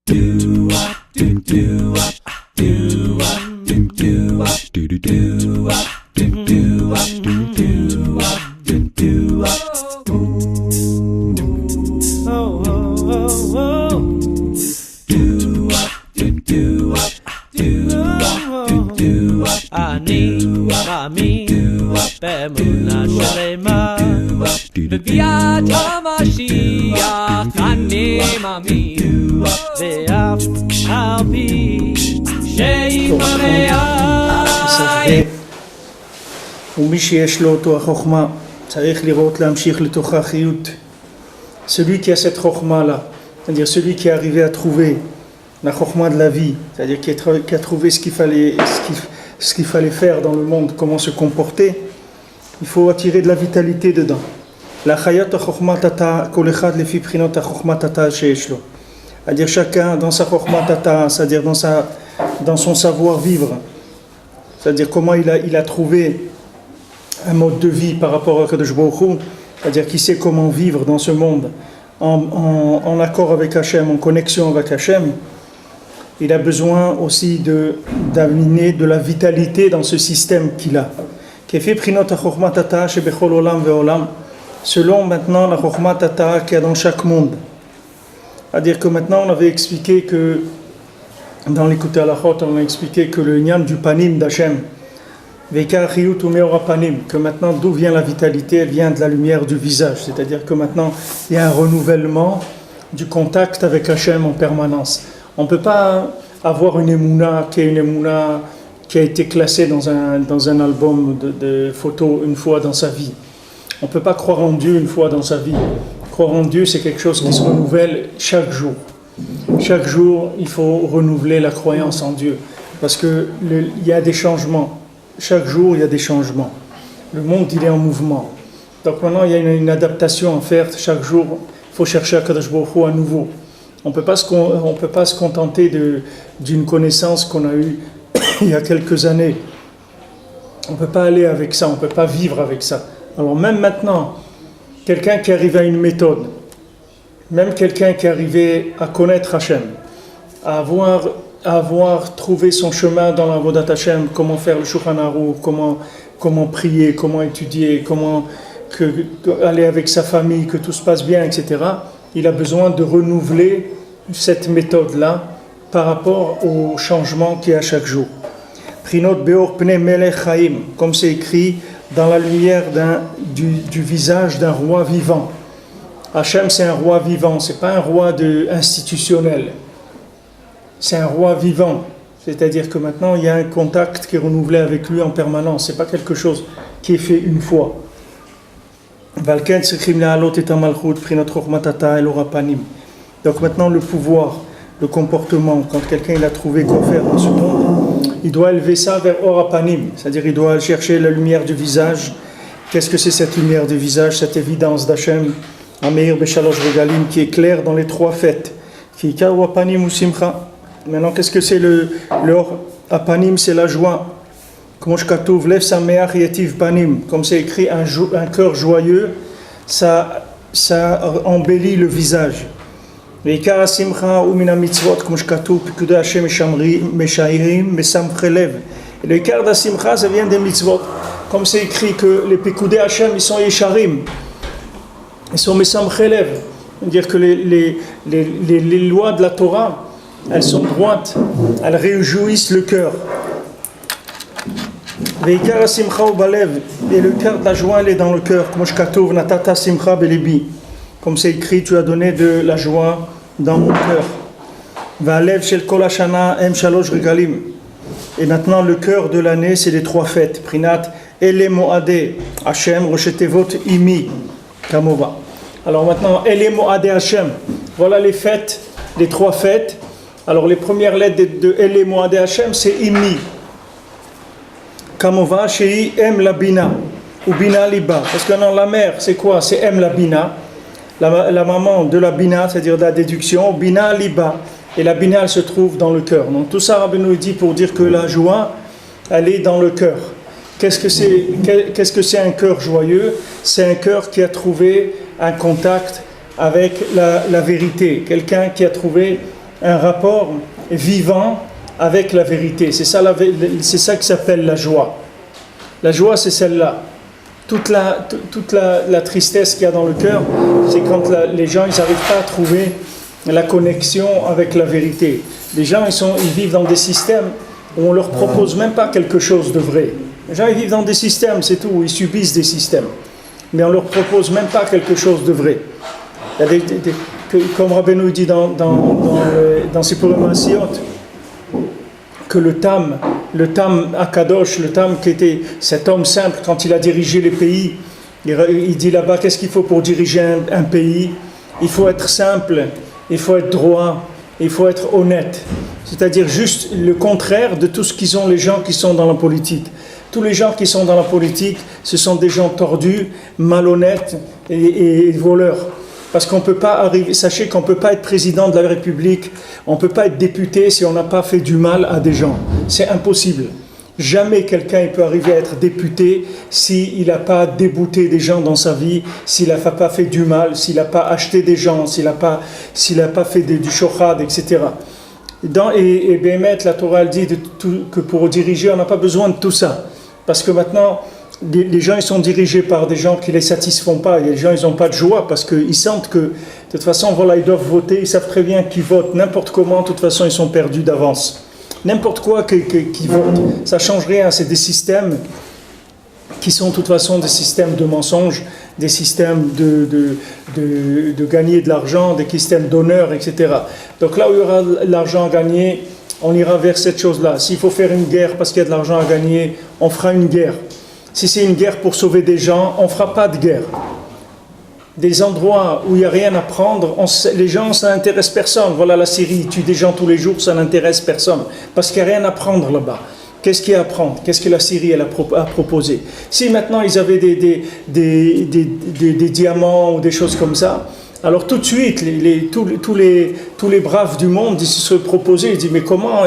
אני מאמין באמונה שלמה בביאת המשיח אני מאמין ואף על פי שימראה ומי שיש לו אותו החוכמה צריך לראות להמשיך לתוך החיות. Celui qui a cette chokma là, c'est-à-dire celui qui est arrivé à trouver la chokma de la vie, c'est-à-dire qui a trouvé ce qu'il fallait faire dans le monde, comment se comporter, il faut attirer de la vitalité dedans. La chayat chokma tata kol echad lefi prinot chokma tata sheyesh lo. C'est-à-dire chacun dans sa chokma tata, c'est-à-dire dans son savoir vivre, c'est-à-dire comment il a trouvé un mode de vie par rapport à Kadosh Baruch Hu, c'est-à-dire qu'il sait comment vivre dans ce monde en accord avec Hachem, en connexion avec Hachem. Il a besoin aussi d'amener de la vitalité dans ce système qu'il a. Selon maintenant la Chokhmat Tata qu'il y a dans chaque monde. C'est-à-dire que maintenant on avait expliqué que, dans l'écoute à la Chot, on a expliqué que le Nyan du Panim d'Hachem, que maintenant d'où vient la vitalité, elle vient de la lumière du visage, c'est-à-dire que maintenant il y a un renouvellement du contact avec Hachem en permanence. On ne peut pas avoir une émouna qui a été classée dans un album de photos une fois dans sa vie. On ne peut pas croire en Dieu une fois dans sa vie. Croire en Dieu, c'est quelque chose qui se renouvelle chaque jour. Chaque jour, il faut renouveler la croyance en Dieu parce qu'il y a des changements. Chaque jour, il y a des changements. Le monde, il est en mouvement. Donc maintenant, il y a une adaptation à faire. Chaque jour, il faut chercher à Kadosh Baruch Hu à nouveau. On ne peut pas se contenter d'une connaissance qu'on a eue il y a quelques années. On ne peut pas aller avec ça, on ne peut pas vivre avec ça. Alors même maintenant, quelqu'un qui arrive à une méthode, même quelqu'un qui est arrivé à connaître Hachem, à avoir trouvé son chemin dans la Vodat Hashem, comment faire le Shulchan Aruch, comment prier, comment étudier, comment aller avec sa famille, que tout se passe bien, etc. Il a besoin de renouveler cette méthode-là par rapport au changement qu'il y a chaque jour. Prinot beor pnei melech chaim, comme c'est écrit dans la lumière du visage d'un roi vivant. Hachem, c'est un roi vivant, c'est pas un roi institutionnel. C'est un roi vivant, c'est-à-dire que maintenant il y a un contact qui est renouvelé avec lui en permanence, c'est pas quelque chose qui est fait une fois. Donc maintenant le pouvoir, le comportement, quand quelqu'un il a trouvé quoi faire dans ce monde, il doit élever ça vers Orapanim, c'est-à-dire il doit chercher la lumière du visage. Qu'est-ce que c'est cette lumière du visage, cette évidence d'Hachem, Ameir Beshalosh Regalim, qui est claire dans les trois fêtes. Maintenant, qu'est-ce que c'est le Or Apanim, c'est la joie. Comme c'est écrit, un cœur joyeux, ça embellit le visage. Et le cœur d'Asimcha, ça vient des mitzvot. Comme c'est écrit que les Pekudei Hashem, ils sont Yesharim, ils sont Mesamchelev. C'est-à-dire que les lois de la Torah, elles sont droites, elles réjouissent le cœur. Et le cœur de la joie, elle est dans le cœur. Comme c'est écrit, tu as donné de la joie dans mon cœur. Et maintenant, le cœur de l'année, c'est les trois fêtes. Prinat, Ele Moadé, Hashem, Roshetevot, Imi, Kamova. Alors maintenant, Ele Moadé Hashem. Voilà les fêtes, les trois fêtes. Alors les premières lettres de Ele Moadé Hashem, c'est Imi. Kamova, Shei, Em la Bina, ou Bina Liba. Parce que non, la mère, c'est quoi? C'est Em la Bina. La maman de la Bina, c'est-à-dire de la déduction, Bina Liba. Et la Bina, elle se trouve dans le cœur. Donc tout ça, Rabbi nous dit pour dire que la joie, elle est dans le cœur. Qu'est-ce que c'est un cœur joyeux? C'est un cœur qui a trouvé un contact avec la vérité. Quelqu'un qui a trouvé un rapport vivant avec la vérité. C'est ça qui s'appelle la joie. La joie, c'est celle-là. Toute la tristesse qu'il y a dans le cœur, c'est quand les gens ils n'arrivent pas à trouver la connexion avec la vérité. Les gens ils vivent dans des systèmes où on ne leur propose même pas quelque chose de vrai. Les gens ils vivent dans des systèmes, c'est tout, ils subissent des systèmes. Mais on ne leur propose même pas quelque chose de vrai. Il y a comme Rabbeinu dit dans ses Purim Asiyot, que le Tam Akadosh, le Tam qui était cet homme simple quand il a dirigé les pays, il dit là-bas qu'est-ce qu'il faut pour diriger un pays? Il faut être simple, il faut être droit, il faut être honnête. C'est-à-dire juste le contraire de tout ce qu'ils ont les gens qui sont dans la politique. Tous les gens qui sont dans la politique, ce sont des gens tordus, malhonnêtes et voleurs. Parce qu'on ne peut pas arriver, sachez qu'on ne peut pas être président de la République, on ne peut pas être député si on n'a pas fait du mal à des gens. C'est impossible. Jamais quelqu'un peut arriver à être député s'il n'a pas débouté des gens dans sa vie, s'il n'a pas fait du mal, s'il n'a pas acheté des gens, s'il n'a pas fait du shochad, etc. Et Béhémet, la Torah elle dit que pour diriger, on n'a pas besoin de tout ça. Parce que maintenant, les gens ils sont dirigés par des gens qui ne les satisfont pas. Et les gens ils n'ont pas de joie parce qu'ils sentent que de toute façon, voilà, ils doivent voter, ils savent très bien qu'ils votent n'importe comment, de toute façon ils sont perdus d'avance. N'importe quoi qu'ils votent, ça ne change rien. C'est des systèmes qui sont de toute façon des systèmes de mensonges, des systèmes de gagner de l'argent, des systèmes d'honneur, etc. Donc là où il y aura de l'argent à gagner, on ira vers cette chose-là. S'il faut faire une guerre parce qu'il y a de l'argent à gagner, on fera une guerre. Si c'est une guerre pour sauver des gens, on ne fera pas de guerre. Des endroits où il n'y a rien à prendre, les gens, ça n'intéresse personne. Voilà, la Syrie, ils tuent des gens tous les jours, ça n'intéresse personne. Parce qu'il n'y a rien à prendre là-bas. Qu'est-ce qu'il y a à prendre? Qu'est-ce que la Syrie elle a proposé? Si maintenant ils avaient des diamants ou des choses comme ça, alors tout de suite, tous les braves du monde, ils se proposaient, ils disent mais comment,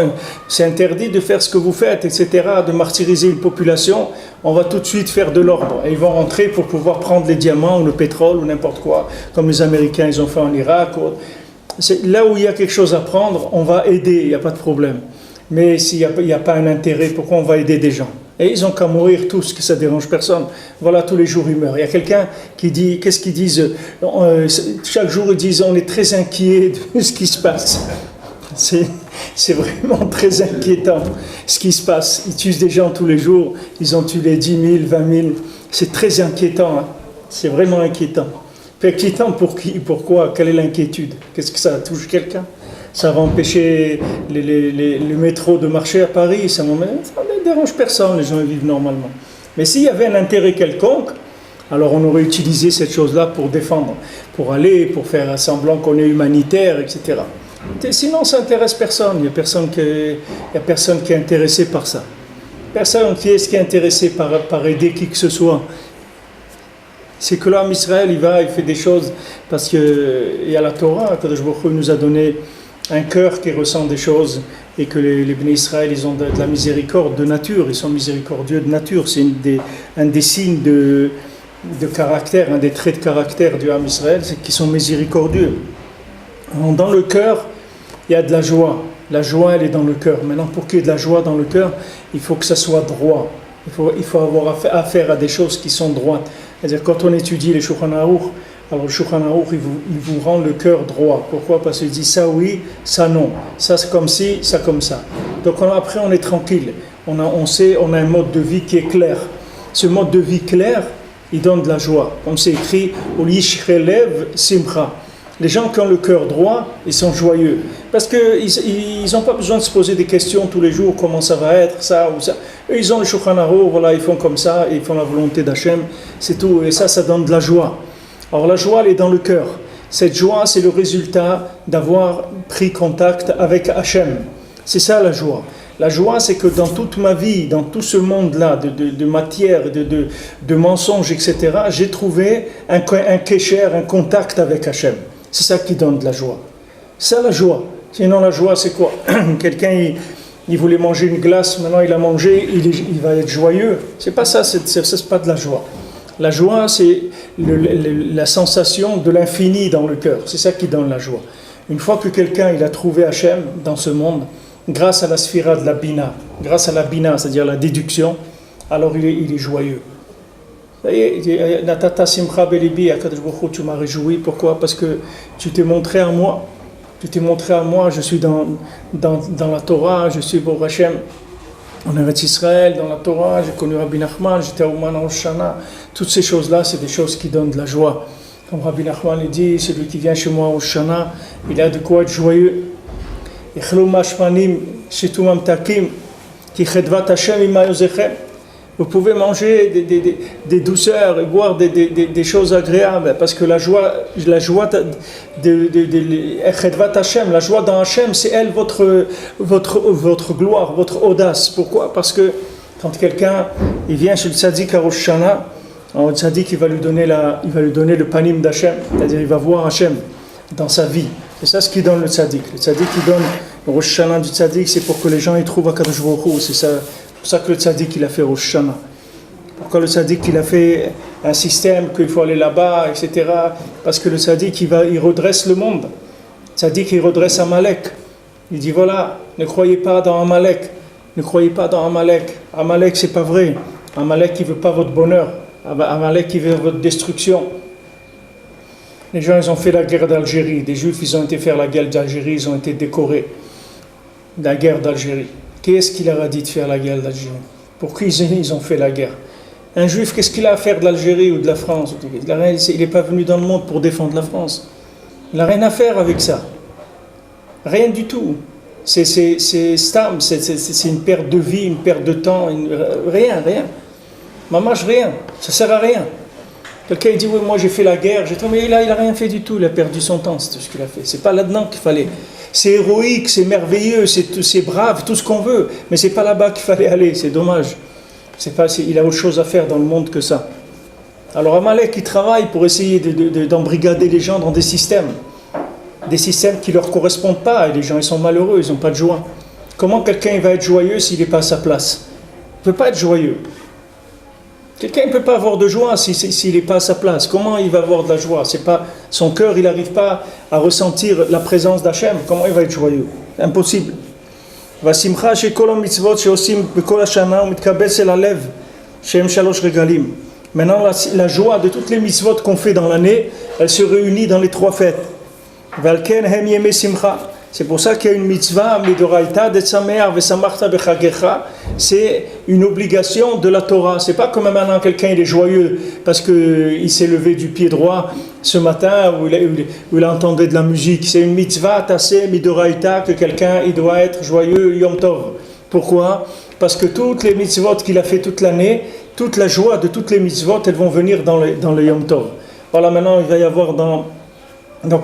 c'est interdit de faire ce que vous faites, etc., de martyriser une population, on va tout de suite faire de l'ordre. Et ils vont rentrer pour pouvoir prendre les diamants ou le pétrole ou n'importe quoi, comme les Américains ils ont fait en Irak. Là où il y a quelque chose à prendre, on va aider, il n'y a pas de problème. Mais s'il n'y a pas un intérêt, pourquoi on va aider des gens? Et ils ont qu'à mourir tous, que ça ne dérange personne. Voilà, tous les jours ils meurent. Il y a quelqu'un qui dit, qu'est-ce qu'ils disent? Chaque jour ils disent, on est très inquiets de ce qui se passe. C'est vraiment très inquiétant ce qui se passe. Ils tuent des gens tous les jours, ils ont tué 10 000, 20 000. C'est très inquiétant, hein. C'est vraiment inquiétant. Inquiétant pour qui? Pourquoi? Quelle est l'inquiétude? Qu'est-ce que ça touche quelqu'un? Ça va empêcher le métro de marcher à Paris, ça ne dérange personne, les gens vivent normalement. Mais s'il y avait un intérêt quelconque, alors on aurait utilisé cette chose-là pour défendre, pour faire semblant qu'on est humanitaire, etc. Sinon, ça n'intéresse personne, il n'y a personne qui est intéressé par ça. Personne qui est intéressé par aider qui que ce soit. C'est que l'homme Israël, il fait des choses, parce qu'il y a la Torah, Kadosh Baruch Hu nous a donné un cœur qui ressent des choses et que les Bnei Israël, ils ont de la miséricorde de nature, ils sont miséricordieux de nature. C'est un des signes de caractère, un des traits de caractère du Ham Israël, c'est qu'ils sont miséricordieux. Alors, dans le cœur, il y a de la joie. La joie, elle est dans le cœur. Maintenant, pour qu'il y ait de la joie dans le cœur, il faut que ça soit droit. Il faut avoir affaire à des choses qui sont droites. C'est-à-dire, quand on étudie les Shulchan Aruch, alors le Shulchan Aruch, il vous rend le cœur droit. Pourquoi? Parce qu'il dit ça oui, ça non. Ça c'est comme ci, ça comme ça. Donc après on est tranquille. On sait, on a un mode de vie qui est clair. Ce mode de vie clair, il donne de la joie. Comme c'est écrit, Olishchelev Simcha. Les gens qui ont le cœur droit, ils sont joyeux. Parce qu'ils n'ont pas besoin de se poser des questions tous les jours, comment ça va être, ça ou ça. Eux, ils ont le Shulchan Aruch, voilà, ils font comme ça, ils font la volonté d'Hachem, c'est tout. Et ça donne de la joie. Alors la joie, elle est dans le cœur. Cette joie, c'est le résultat d'avoir pris contact avec Hachem. C'est ça la joie. La joie, c'est que dans toute ma vie, dans tout ce monde-là de matière, de mensonges, etc., j'ai trouvé un kécher, un contact avec Hachem. C'est ça qui donne de la joie. C'est ça la joie. Sinon la joie, c'est quoi? Quelqu'un, il voulait manger une glace, maintenant il a mangé, il va être joyeux. C'est pas ça, c'est pas de la joie. La joie, c'est la sensation de l'infini dans le cœur. C'est ça qui donne la joie. Une fois que quelqu'un il a trouvé Hachem dans ce monde, grâce à la sphira de la bina, grâce à la bina, c'est-à-dire la déduction, alors il est joyeux. Natata simcha belibi, Akadosh Baruch Hu, tu m'as réjoui. Pourquoi? Parce que tu t'es montré à moi. Tu t'es montré à moi, je suis dans la Torah, je suis Baruch Hashem en Eretz Israël, dans la Torah, j'ai connu Rabbi Nachman, j'étais à Ouman en Shana. Toutes ces choses-là, c'est des choses qui donnent de la joie. Comme Rabbi Nachman le dit, celui qui vient chez moi au Shana, il a de quoi être joyeux. Vous pouvez manger des douceurs et boire des choses agréables parce que la joie la joie dans Hachem, c'est elle votre gloire, votre audace. Pourquoi? Parce que quand quelqu'un il vient chez le tzaddik à Rosh Hashanah, le tzaddik il va lui donner le panim d'Hachem, c'est-à-dire il va voir Hachem dans sa vie. C'est ça ce qui donne le tzaddik. Le tzaddik qui donne le Rosh Hashanah du tzaddik, c'est pour que les gens y trouvent Akadosh Baruch Hu. C'est pour ça que le tzaddik il a fait Rosh Hashanah. Pourquoi le tzaddik il a fait un système qu'il faut aller là-bas, etc. Parce que le tzaddik il redresse le monde. Le tzaddik il redresse Amalek. Il dit voilà, ne croyez pas dans Amalek. Ne croyez pas dans Amalek. Amalek c'est pas vrai. Amalek il veut pas votre bonheur. Amalek il veut votre destruction. Les gens ils ont fait la guerre d'Algérie. Des juifs ils ont été faire la guerre d'Algérie, ils ont été décorés. La guerre d'Algérie. Qui est-ce qui leur a dit de faire la guerre d'Algérie? Pourquoi ils ont fait la guerre? Un juif, qu'est-ce qu'il a à faire de l'Algérie ou de la France? Il n'est pas venu dans le monde pour défendre la France. Il n'a rien à faire avec ça. Rien du tout. C'est stam, c'est une perte de vie, une perte de temps, rien. Mamache, rien. Ça ne sert à rien. Quelqu'un dit, oui, moi j'ai fait la guerre, mais il n'a rien fait du tout, il a perdu son temps, c'est tout ce qu'il a fait. C'est pas là-dedans qu'il fallait. C'est héroïque, c'est merveilleux, c'est brave, tout ce qu'on veut, mais c'est pas là-bas qu'il fallait aller, c'est dommage. Il a autre chose à faire dans le monde que ça. Alors Amalek, il travaille pour essayer d'embrigader les gens dans des systèmes qui ne leur correspondent pas, et les gens ils sont malheureux, ils n'ont pas de joie. Comment quelqu'un va être joyeux s'il n'est pas à sa place? Il ne peut pas être joyeux. Quelqu'un ne peut pas avoir de joie s'il n'est pas à sa place. Comment il va avoir de la joie? C'est pas, son cœur, il n'arrive pas à ressentir la présence d'Hachem. Comment il va être joyeux? Impossible. Maintenant, la joie de toutes les mitzvot qu'on fait dans l'année, elle se réunit dans les trois fêtes. C'est pour ça qu'il y a une mitzvah, c'est une obligation de la Torah. C'est pas comme maintenant quelqu'un il est joyeux parce qu'il s'est levé du pied droit ce matin ou il entendait de la musique. C'est une mitzvah tassé midoraita que quelqu'un il doit être joyeux Yom Tov. Pourquoi? Parce que toutes les mitzvot qu'il a fait toute l'année, toute la joie de toutes les mitzvot, elles vont venir dans le Yom Tov. Voilà, maintenant il va y avoir dans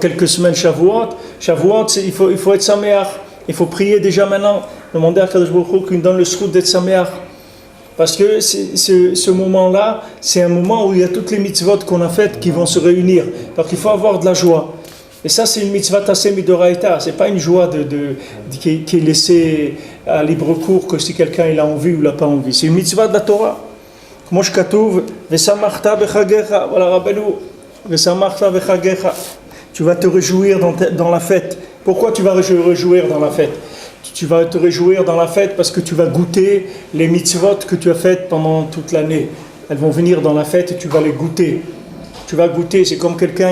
quelques semaines Shavuot, il faut être sameach. Il faut prier déjà maintenant, demander à Kadosh Baruch Hu qu'il nous donne le srout d'être sameach. Parce que ce moment-là, c'est un moment où il y a toutes les mitzvot qu'on a faites qui vont se réunir. Donc il faut avoir de la joie. Et ça, c'est une mitzvah tassé midoraita. C'est pas une joie qui est laissée à libre cours que si quelqu'un il a envie ou il n'a pas envie. C'est une mitzvah de la Torah. Comme je katuv, vesamachta bechagecha, voilà Rabbeinu, vesamachta bechagecha. Tu vas te réjouir dans la fête. Pourquoi tu vas te réjouir dans la fête? Tu vas te réjouir dans la fête parce que tu vas goûter les mitzvot que tu as faites pendant toute l'année. Elles vont venir dans la fête et tu vas les goûter. Tu vas goûter, c'est comme quelqu'un,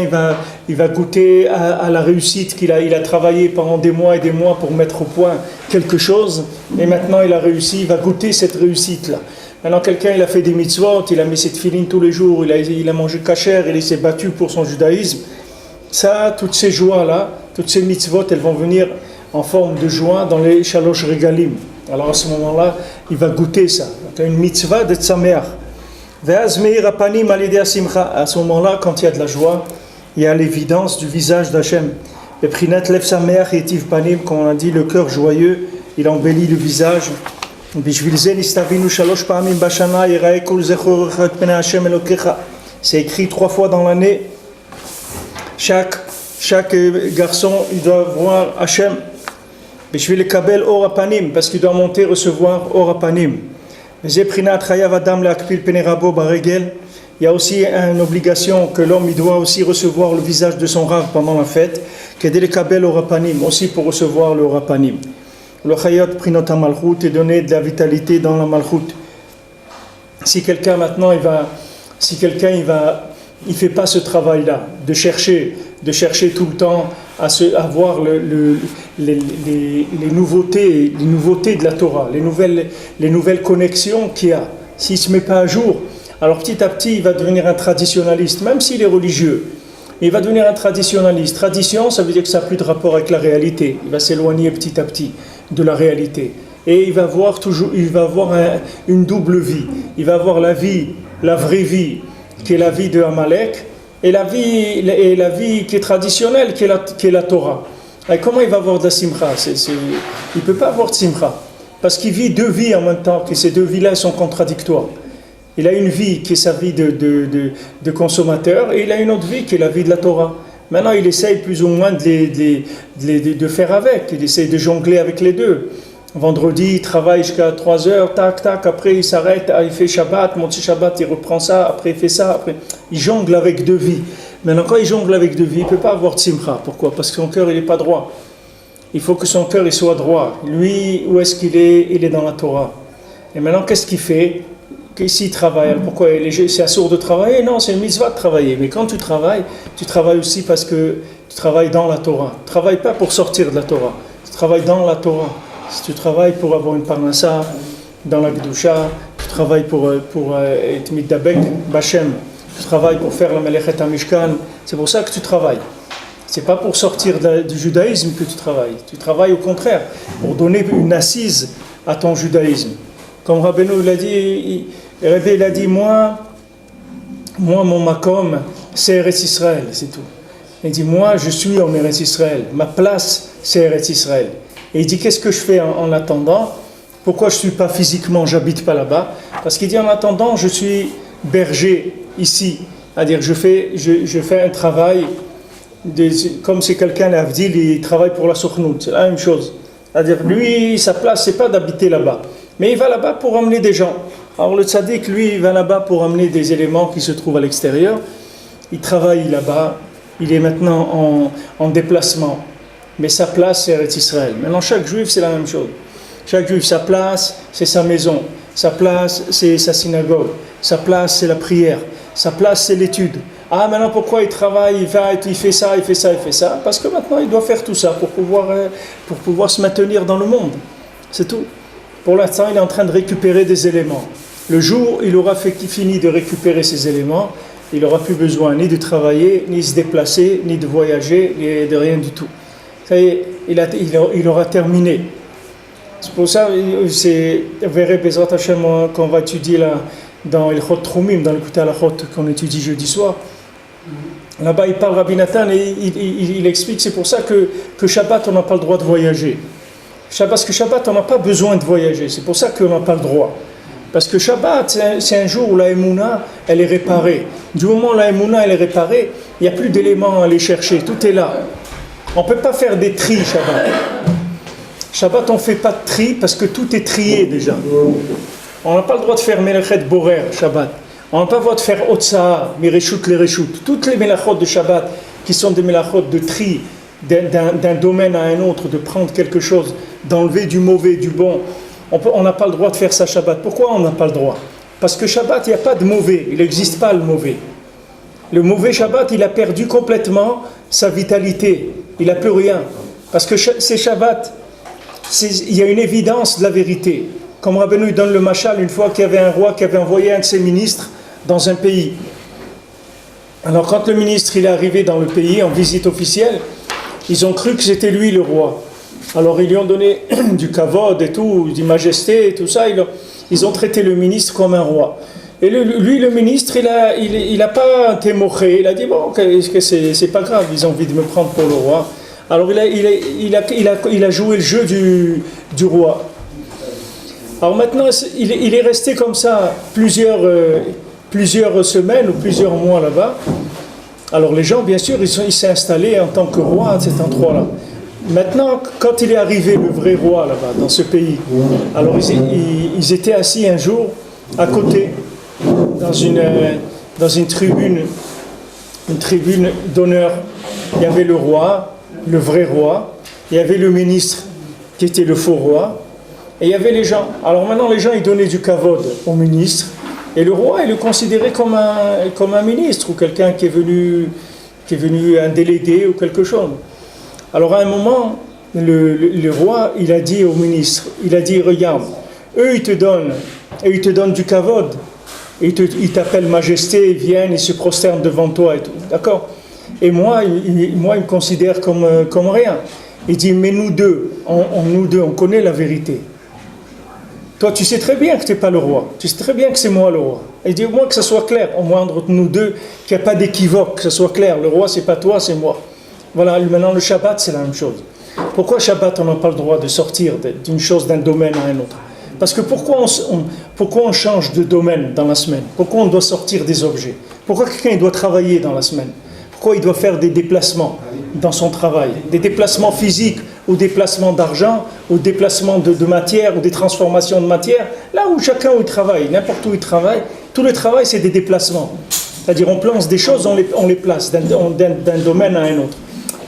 il va goûter à la réussite il a travaillé pendant des mois et des mois pour mettre au point quelque chose. Et maintenant il a réussi, il va goûter cette réussite-là. Maintenant quelqu'un, il a fait des mitzvot, il a mis ses tefilines tous les jours, il a mangé kasher, il s'est battu pour son judaïsme. Ça, toutes ces joies-là, toutes ces mitzvot, elles vont venir en forme de joie dans les shalosh regalim. Alors à ce moment-là, il va goûter ça. Donc une mitzvah d'être sameach. À ce moment-là, quand il y a de la joie, il y a l'évidence du visage d'Hachem. Et prinet lev sameach yetiv panim, comme on a dit, le cœur joyeux, il embellit le visage. C'est écrit 3 fois dans l'année. Chaque garçon, il doit voir Hachem. Parce qu'il doit monter recevoir Or Apanim. Il y a aussi une obligation que l'homme il doit aussi recevoir le visage de son Rav pendant la fête, qu'aider les kabel au rapanim, aussi pour recevoir le rapanim. Le chayot prinot malchut et donner de la vitalité dans la malchut. Si quelqu'un maintenant il fait pas ce travail-là, de chercher tout le temps à voir les nouveautés de la Torah, les nouvelles connexions qu'il y a. S'il se met pas à jour, alors petit à petit il va devenir un traditionnaliste, même s'il est religieux. Il va devenir un traditionnaliste. Tradition, ça veut dire que ça n'a plus de rapport avec la réalité. Il va s'éloigner petit à petit de la réalité. Et il va avoir une double vie. Il va avoir la vraie vie, qui est la vie de Amalek, et la vie qui est traditionnelle, qui est la Torah. Et comment il va avoir de la simcha? Il ne peut pas avoir de simcha, parce qu'il vit deux vies en même temps, que ces deux vies-là sont contradictoires. Il a une vie qui est sa vie de consommateur, et il a une autre vie qui est la vie de la Torah. Maintenant, il essaye plus ou moins de faire avec, il essaye de jongler avec les deux. Vendredi, il travaille jusqu'à 3 heures, tac, tac, après il s'arrête, il fait Shabbat, Motzi Shabbat, il reprend ça, après il fait ça, après il jongle avec deux vies. Maintenant, quand il jongle avec deux vies, il ne peut pas avoir de simcha. Pourquoi? Parce que son cœur, il n'est pas droit. Il faut que son cœur il soit droit. Lui, où est-ce qu'il est? Il est dans la Torah. Et maintenant, qu'est-ce qu'il fait? S'il travaille, pourquoi? C'est assourd de travailler? Non, c'est une mitzvah de travailler. Mais quand tu travailles aussi parce que tu travailles dans la Torah. Tu ne travailles pas pour sortir de la Torah. Tu travailles dans la Torah. Si tu travailles pour avoir une parnassa dans la Kedusha, tu travailles pour être middabek b'Hashem, tu travailles pour faire la melechet hamishkan, c'est pour ça que tu travailles. C'est pas pour sortir du judaïsme que tu travailles. Tu travailles au contraire pour donner une assise à ton judaïsme. Comme Rabbeinu il a dit, moi mon makom, c'est Eretz Israël, c'est tout. Il dit, moi je suis en Eretz Israël, ma place c'est Eretz Israël. Et il dit, qu'est-ce que je fais en attendant? Pourquoi je ne suis pas physiquement, j'habite pas là-bas? Parce qu'il dit, en attendant, je suis berger ici. C'est-à-dire, je fais un travail, comme c'est quelqu'un, l'Avdil, il travaille pour la Sokhnout, c'est la même chose. C'est-à-dire, lui, sa place, c'est pas d'habiter là-bas. Mais il va là-bas pour emmener des gens. Alors le tzaddik, lui, il va là-bas pour emmener des éléments qui se trouvent à l'extérieur. Il travaille là-bas, il est maintenant en déplacement. Mais sa place, c'est Eretz Israël. Maintenant, chaque juif, c'est la même chose. Chaque juif, sa place, c'est sa maison. Sa place, c'est sa synagogue. Sa place, c'est la prière. Sa place, c'est l'étude. Ah, maintenant, pourquoi il travaille, il fait ça, il fait ça, il fait ça? Parce que maintenant, il doit faire tout ça pour pouvoir se maintenir dans le monde. C'est tout. Pour l'instant, il est en train de récupérer des éléments. Le jour où il aura fini de récupérer ces éléments, il n'aura plus besoin ni de travailler, ni de se déplacer, ni de voyager, ni de rien du tout. Ça y est, il aura terminé. C'est pour ça, vous verrez Bezrat Hashem qu'on va étudier là, dans Ilchot Trumim, dans le Kouté Halachot qu'on étudie jeudi soir. Là-bas, il parle Rabbi Nathan et il explique, c'est pour ça que Shabbat, on n'a pas le droit de voyager. Parce que Shabbat, on n'a pas besoin de voyager. C'est pour ça qu'on n'a pas le droit. Parce que Shabbat, c'est un jour où la Emouna, elle est réparée. Du moment où la Emouna, elle est réparée, il n'y a plus d'éléments à aller chercher. Tout est là. On ne peut pas faire des tris Shabbat. Shabbat, on ne fait pas de tri parce que tout est trié déjà. On n'a pas le droit de faire Melechet Borer Shabbat. On n'a pas le droit de faire Otsaha, Mireshut Lereshut. Toutes les Melachot de Shabbat qui sont des Melachot de tri d'un domaine à un autre, de prendre quelque chose, d'enlever du mauvais, du bon. On n'a pas le droit de faire ça Shabbat. Pourquoi on n'a pas le droit? Parce que Shabbat, il n'y a pas de mauvais. Il n'existe pas le mauvais. Le mauvais Shabbat, il a perdu complètement sa vitalité. Il n'a plus rien. Parce que c'est Shabbat. Il y a une évidence de la vérité. Comme Rabbeinu donne le machal, une fois qu'il y avait un roi qui avait envoyé un de ses ministres dans un pays. Alors quand le ministre il est arrivé dans le pays en visite officielle, ils ont cru que c'était lui le roi. Alors ils lui ont donné du kavod et tout, du majesté et tout ça. Ils ont traité le ministre comme un roi. Et lui, le ministre, il a pas témoché. Il a dit, bon, c'est pas grave, ils ont envie de me prendre pour le roi. Alors il a joué le jeu du roi. Alors maintenant, il est resté comme ça plusieurs semaines ou plusieurs mois là-bas. Alors les gens, bien sûr, il s'est installé en tant que roi à cet endroit-là. Maintenant, quand il est arrivé le vrai roi là-bas, dans ce pays, alors ils étaient assis un jour à côté, dans une tribune d'honneur. Il y avait le roi, le vrai roi, il y avait le ministre qui était le faux roi, et il y avait les gens. Alors maintenant, les gens, ils donnaient du kavod au ministre, et le roi, il le considérait comme un ministre, ou quelqu'un qui est venu un délégué ou quelque chose. Alors à un moment, le roi, il a dit au ministre, il a dit, regarde, eux, ils te donnent du kavod, ils t'appellent majesté, ils viennent, ils se prosternent devant toi et tout, d'accord? Et moi, il me considère comme rien. Il dit, mais nous deux, on connaît la vérité. Toi, tu sais très bien que tu n'es pas le roi. Tu sais très bien que c'est moi le roi. Il dit, au moins que ça soit clair, au moins entre nous deux, qu'il n'y a pas d'équivoque, que ça soit clair. Le roi, c'est pas toi, c'est moi. Voilà, maintenant le Shabbat, c'est la même chose. Pourquoi Shabbat, on n'a pas le droit de sortir d'une chose, d'un domaine à un autre? Parce que pourquoi on change de domaine dans la semaine? Pourquoi on doit sortir des objets? Pourquoi quelqu'un doit travailler dans la semaine? Pourquoi il doit faire des déplacements dans son travail? Des déplacements physiques, ou déplacements d'argent, ou déplacements de matière, ou des transformations de matière. Là où chacun où il travaille, n'importe où il travaille, tout le travail c'est des déplacements. C'est-à-dire on place des choses, on les place d'un domaine à un autre.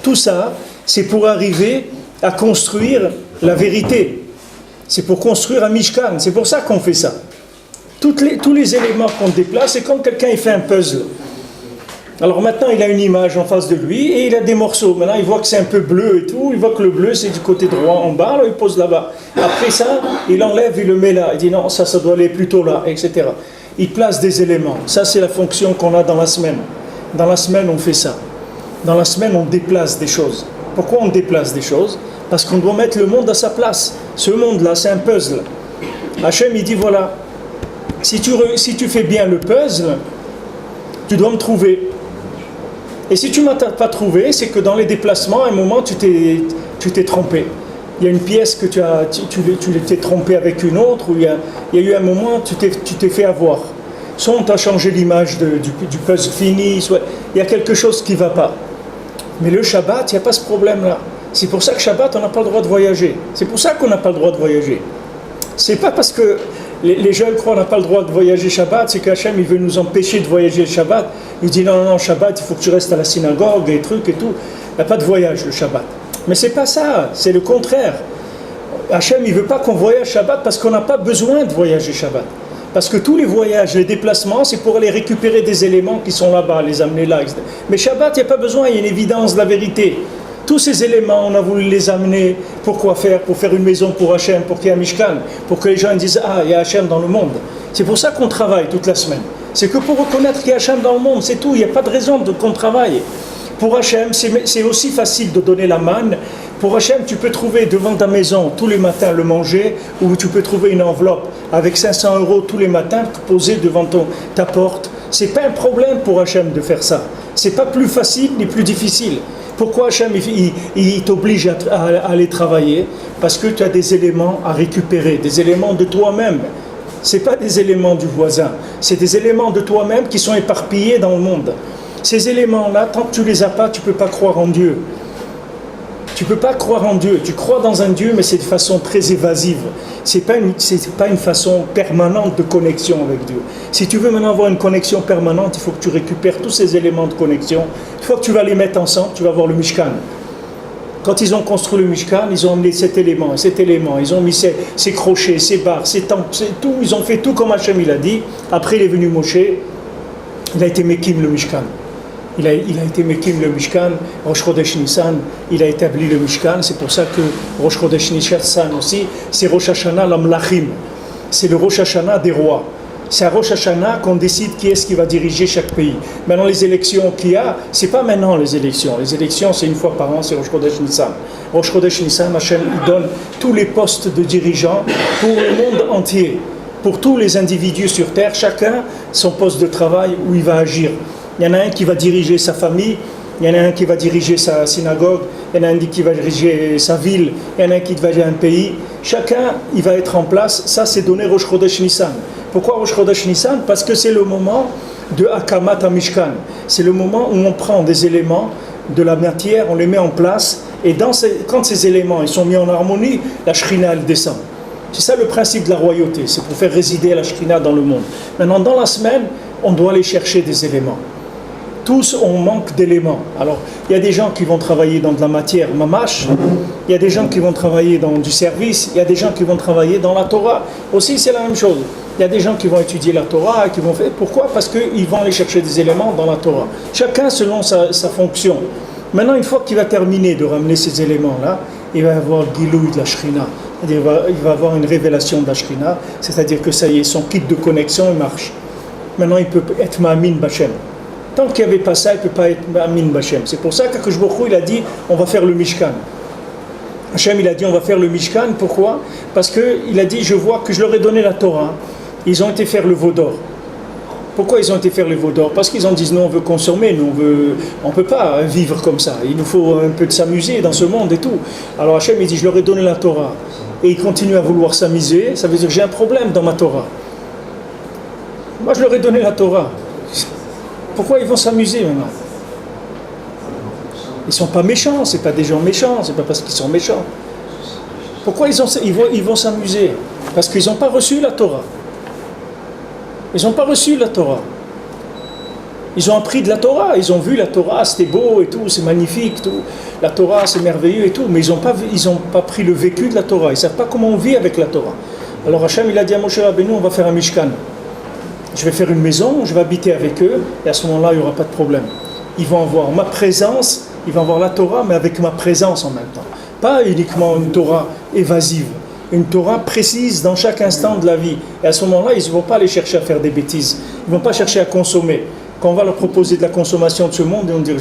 Tout ça, c'est pour arriver à construire la vérité. C'est pour construire un Mishkan. C'est pour ça qu'on fait ça. Tous les éléments qu'on déplace, c'est comme quelqu'un il fait un puzzle. Alors maintenant, il a une image en face de lui et il a des morceaux. Maintenant, il voit que c'est un peu bleu et tout. Il voit que le bleu, c'est du côté droit en bas. Alors, il pose là-bas. Après ça, il enlève, il le met là. Il dit non, ça doit aller plutôt là, etc. Il place des éléments. Ça, c'est la fonction qu'on a dans la semaine. Dans la semaine, on fait ça. Dans la semaine, on déplace des choses. Pourquoi on déplace des choses? Parce qu'on doit mettre le monde à sa place. Ce monde-là, c'est un puzzle. Hachem, il dit voilà, si tu fais bien le puzzle, tu dois me trouver. Et si tu ne m'as pas trouvé, c'est que dans les déplacements, à un moment, tu t'es trompé. Il y a une pièce que tu t'es trompé avec une autre, ou il y a eu un moment, tu t'es fait avoir. Soit on t'a changé l'image du puzzle fini, soit il y a quelque chose qui ne va pas. Mais le Shabbat, il n'y a pas ce problème-là. C'est pour ça que Shabbat, on n'a pas le droit de voyager. C'est pour ça qu'on n'a pas le droit de voyager. C'est pas parce que les jeunes croient qu'on n'a pas le droit de voyager Shabbat, c'est qu'Hachem il veut nous empêcher de voyager le Shabbat. Il dit non, Shabbat, il faut que tu restes à la synagogue, des trucs et tout. Il n'y a pas de voyage le Shabbat. Mais c'est pas ça, c'est le contraire. Hachem il veut pas qu'on voyage Shabbat parce qu'on n'a pas besoin de voyager Shabbat. Parce que tous les voyages, les déplacements, c'est pour aller récupérer des éléments qui sont là-bas, les amener là, etc. Mais Shabbat, il n'y a pas besoin, il y a une évidence de la vérité. Tous ces éléments, on a voulu les amener. Pourquoi faire? Pour faire une maison pour Hachem, pour qu'il y ait un Mishkan, pour que les gens disent ah, il y a Hachem dans le monde. C'est pour ça qu'on travaille toute la semaine. C'est que pour reconnaître qu'il y a Hachem dans le monde, c'est tout. Il n'y a pas de raison qu'on travaille. Pour Hachem, c'est aussi facile de donner la manne. Pour Hachem, tu peux trouver devant ta maison tous les matins le manger, ou tu peux trouver une enveloppe avec 500 € tous les matins posée devant ta porte. C'est pas un problème pour Hachem de faire ça. C'est pas plus facile ni plus difficile. Pourquoi Hachem il t'oblige à aller travailler? Parce que tu as des éléments à récupérer, des éléments de toi-même. Ce n'est pas des éléments du voisin, c'est des éléments de toi-même qui sont éparpillés dans le monde. Ces éléments-là, tant que tu ne les as pas, tu ne peux pas croire en Dieu. Tu ne peux pas croire en Dieu. Tu crois dans un Dieu, mais c'est de façon très évasive. Ce n'est pas une façon permanente de connexion avec Dieu. Si tu veux maintenant avoir une connexion permanente, il faut que tu récupères tous ces éléments de connexion. Une fois que tu vas les mettre ensemble, tu vas avoir le Mishkan. Quand ils ont construit le Mishkan, ils ont amené cet élément, ils ont mis ces crochets, ces barres, ces temples, tout, ils ont fait tout comme Hachem il a dit. Après il est venu Moshe, il a été Mekim le Mishkan. Il a été Mekim le Mishkan, Rosh Chodesh Nissan, il a établi le Mishkan. C'est pour ça que Rosh Chodesh Nissan aussi, c'est Rosh Hashanah l'Amlachim. C'est le Rosh Hashanah des rois. C'est à Rosh Hashanah qu'on décide qui est-ce qui va diriger chaque pays. Maintenant, les élections qu'il y a, c'est pas maintenant les élections. Les élections, c'est une fois par an, c'est Rosh Chodesh Nissan. Rosh Chodesh Nissan, Hachem, il donne tous les postes de dirigeants pour le monde entier. Pour tous les individus sur Terre, chacun son poste de travail où il va agir. Il y en a un qui va diriger sa famille, il y en a un qui va diriger sa synagogue, il y en a un qui va diriger sa ville, il y en a un qui va diriger un pays. Chacun, il va être en place. Ça, c'est donné Rosh Chodesh Nissan. Pourquoi Rosh Chodesh Nissan? Parce que c'est le moment de Hakamat HaMishkan. C'est le moment où on prend des éléments de la matière, on les met en place, et quand ces éléments ils sont mis en harmonie, la Shrina, elle descend. C'est ça le principe de la royauté, c'est pour faire résider la Shrina dans le monde. Maintenant, dans la semaine, on doit aller chercher des éléments. Tous, on manque d'éléments. Alors, il y a des gens qui vont travailler dans de la matière mamash, il y a des gens qui vont travailler dans du service, il y a des gens qui vont travailler dans la Torah. Aussi, c'est la même chose. Il y a des gens qui vont étudier la Torah, qui vont faire... Pourquoi? Parce qu'ils vont aller chercher des éléments dans la Torah. Chacun selon sa fonction. Maintenant, une fois qu'il va terminer de ramener ces éléments-là, il va avoir le Gilouï de la Shrina. C'est-à-dire, il va avoir une révélation de la Shrina, c'est-à-dire que ça y est, son kit de connexion, il marche. Maintenant, il peut être Ma'amin Bachem. Tant qu'il n'y avait pas ça, il ne peut pas être Ma'amin Bachem. C'est pour ça qu'Akadosh Baruch Hu, il a dit, on va faire le Mishkan. Hachem, il a dit, on va faire le Mishkan. Pourquoi? Parce qu'il a dit, je vois que je leur ai donné la Torah. Ils ont été faire le veau d'or. Pourquoi ils ont été faire le veau d'or? Parce qu'ils ont dit, nous on veut consommer, nous on ne peut pas vivre comme ça. Il nous faut un peu de s'amuser dans ce monde et tout. Alors Hachem, il dit, je leur ai donné la Torah. Et ils continuent à vouloir s'amuser, ça veut dire que j'ai un problème dans ma Torah. Moi je leur ai donné la Torah. Pourquoi ils vont s'amuser maintenant? Ils ne sont pas méchants, ce n'est pas des gens méchants, ce n'est pas parce qu'ils sont méchants. Pourquoi ils vont s'amuser? Parce qu'ils n'ont pas reçu la Torah. Ils n'ont pas reçu la Torah. Ils ont appris de la Torah, ils ont vu la Torah, c'était beau et tout, c'est magnifique, tout. La Torah c'est merveilleux et tout, mais ils n'ont pas pris le vécu de la Torah, ils ne savent pas comment on vit avec la Torah. Alors Hachem il a dit à Moshe Rabbeinu, on va faire un Mishkan. Je vais faire une maison, je vais habiter avec eux, et à ce moment-là il n'y aura pas de problème. Ils vont avoir ma présence, ils vont avoir la Torah, mais avec ma présence en même temps. Pas uniquement une Torah évasive, une Torah précise dans chaque instant de la vie. Et à ce moment-là, ils ne vont pas aller chercher à faire des bêtises, ils ne vont pas chercher à consommer. Quand on va leur proposer de la consommation de ce monde, ils vont dire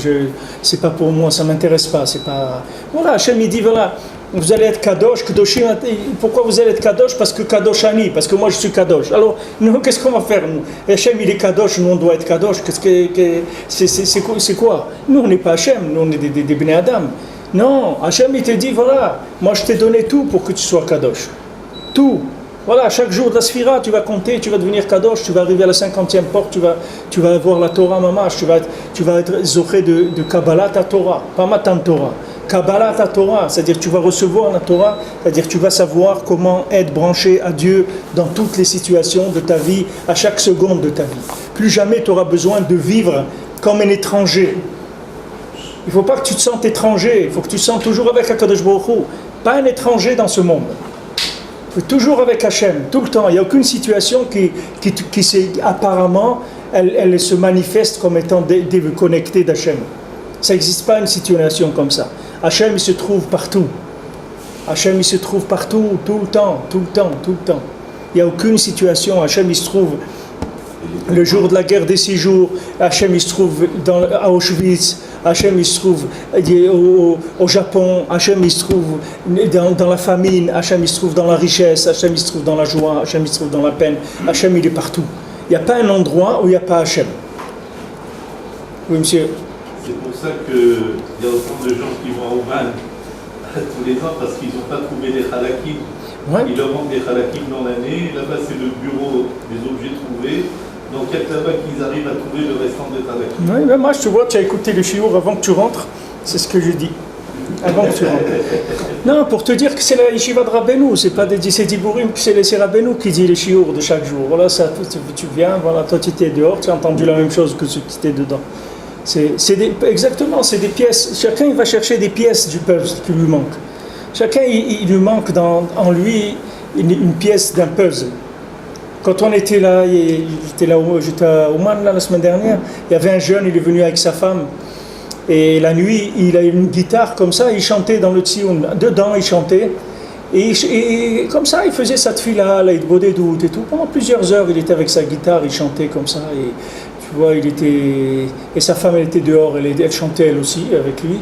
c'est pas pour moi, ça ne m'intéresse pas, c'est pas... Voilà, Hachem il dit voilà, vous allez être Kadosh, Kedoshim. Pourquoi vous allez être Kadosh? Parce que Kadoshani, parce que moi je suis Kadosh. Alors, nous, qu'est-ce qu'on va faire nous? Hachem il est Kadosh, nous on doit être Kadosh. C'est quoi? Nous on n'est pas Hachem, nous on est des Bnei Adam. Non, Hachem il te dit voilà, moi je t'ai donné tout pour que tu sois Kadosh. Tout. Voilà, chaque jour de la Sphira, tu vas compter, tu vas devenir Kadosh, tu vas arriver à la 50e porte, tu vas avoir la Torah Mamash, tu vas être zoché de Kabbalah ta Torah, pas Matan Torah. Kabbalah ta Torah, c'est-à-dire tu vas recevoir la Torah, c'est-à-dire tu vas savoir comment être branché à Dieu dans toutes les situations de ta vie, à chaque seconde de ta vie. Plus jamais tu auras besoin de vivre comme un étranger. Il ne faut pas que tu te sentes étranger, il faut que tu te sentes toujours avec HaKadosh Baruch Hu, pas un étranger dans ce monde. Toujours avec Hachem, tout le temps. Il n'y a aucune situation qui apparemment, elle se manifeste comme étant déconnectée d'Hachem. Ça n'existe pas une situation comme ça. Hachem, il se trouve partout. Hachem, il se trouve partout, tout le temps, tout le temps, tout le temps. Il n'y a aucune situation. Hachem, il se trouve le jour de la guerre des 6 jours. Hachem, il se trouve à Auschwitz. Hachem, il se trouve au Japon. Hachem, il se trouve dans la famine. Hachem, il se trouve dans la richesse. Hachem, il se trouve dans la joie. Hachem, il se trouve dans la peine. Hachem, il est partout. Il n'y a pas un endroit où il n'y a pas Hachem. Oui, monsieur. C'est pour ça qu'il y a autant de gens qui vont au Oman tous les ans parce qu'ils n'ont pas trouvé les halakim. Ouais. Il leur manque des halakim dans l'année. Là-bas, c'est le bureau des objets trouvés. Donc, il y a là-bas qu'ils arrivent à trouver le restant des halakim. Oui, mais moi, je te vois, tu as écouté le shiur avant que tu rentres. C'est ce que je dis. Avant que tu rentres. Non, pour te dire que c'est la yeshiva de Rabbeinu. C'est pas des Diborim, c'est Rabbeinu qui dit les shiur de chaque jour. Voilà, ça, tu viens, voilà, toi, tu étais dehors, tu as entendu la même chose que ceux qui étaient dedans. Exactement, c'est des pièces. Chacun il va chercher des pièces du puzzle qui lui manquent. Chacun il lui manque en lui une pièce d'un puzzle. Quand on était là, j'étais à Oman la semaine dernière, il y avait un jeune, il est venu avec sa femme et la nuit il a une guitare comme ça, il chantait dans le tsioun. Dedans il chantait et comme ça il faisait sa tfila, il bodait doute et tout. Pendant plusieurs heures il était avec sa guitare, il chantait comme ça et tu vois, et sa femme, elle était dehors, elle chantait elle aussi avec lui.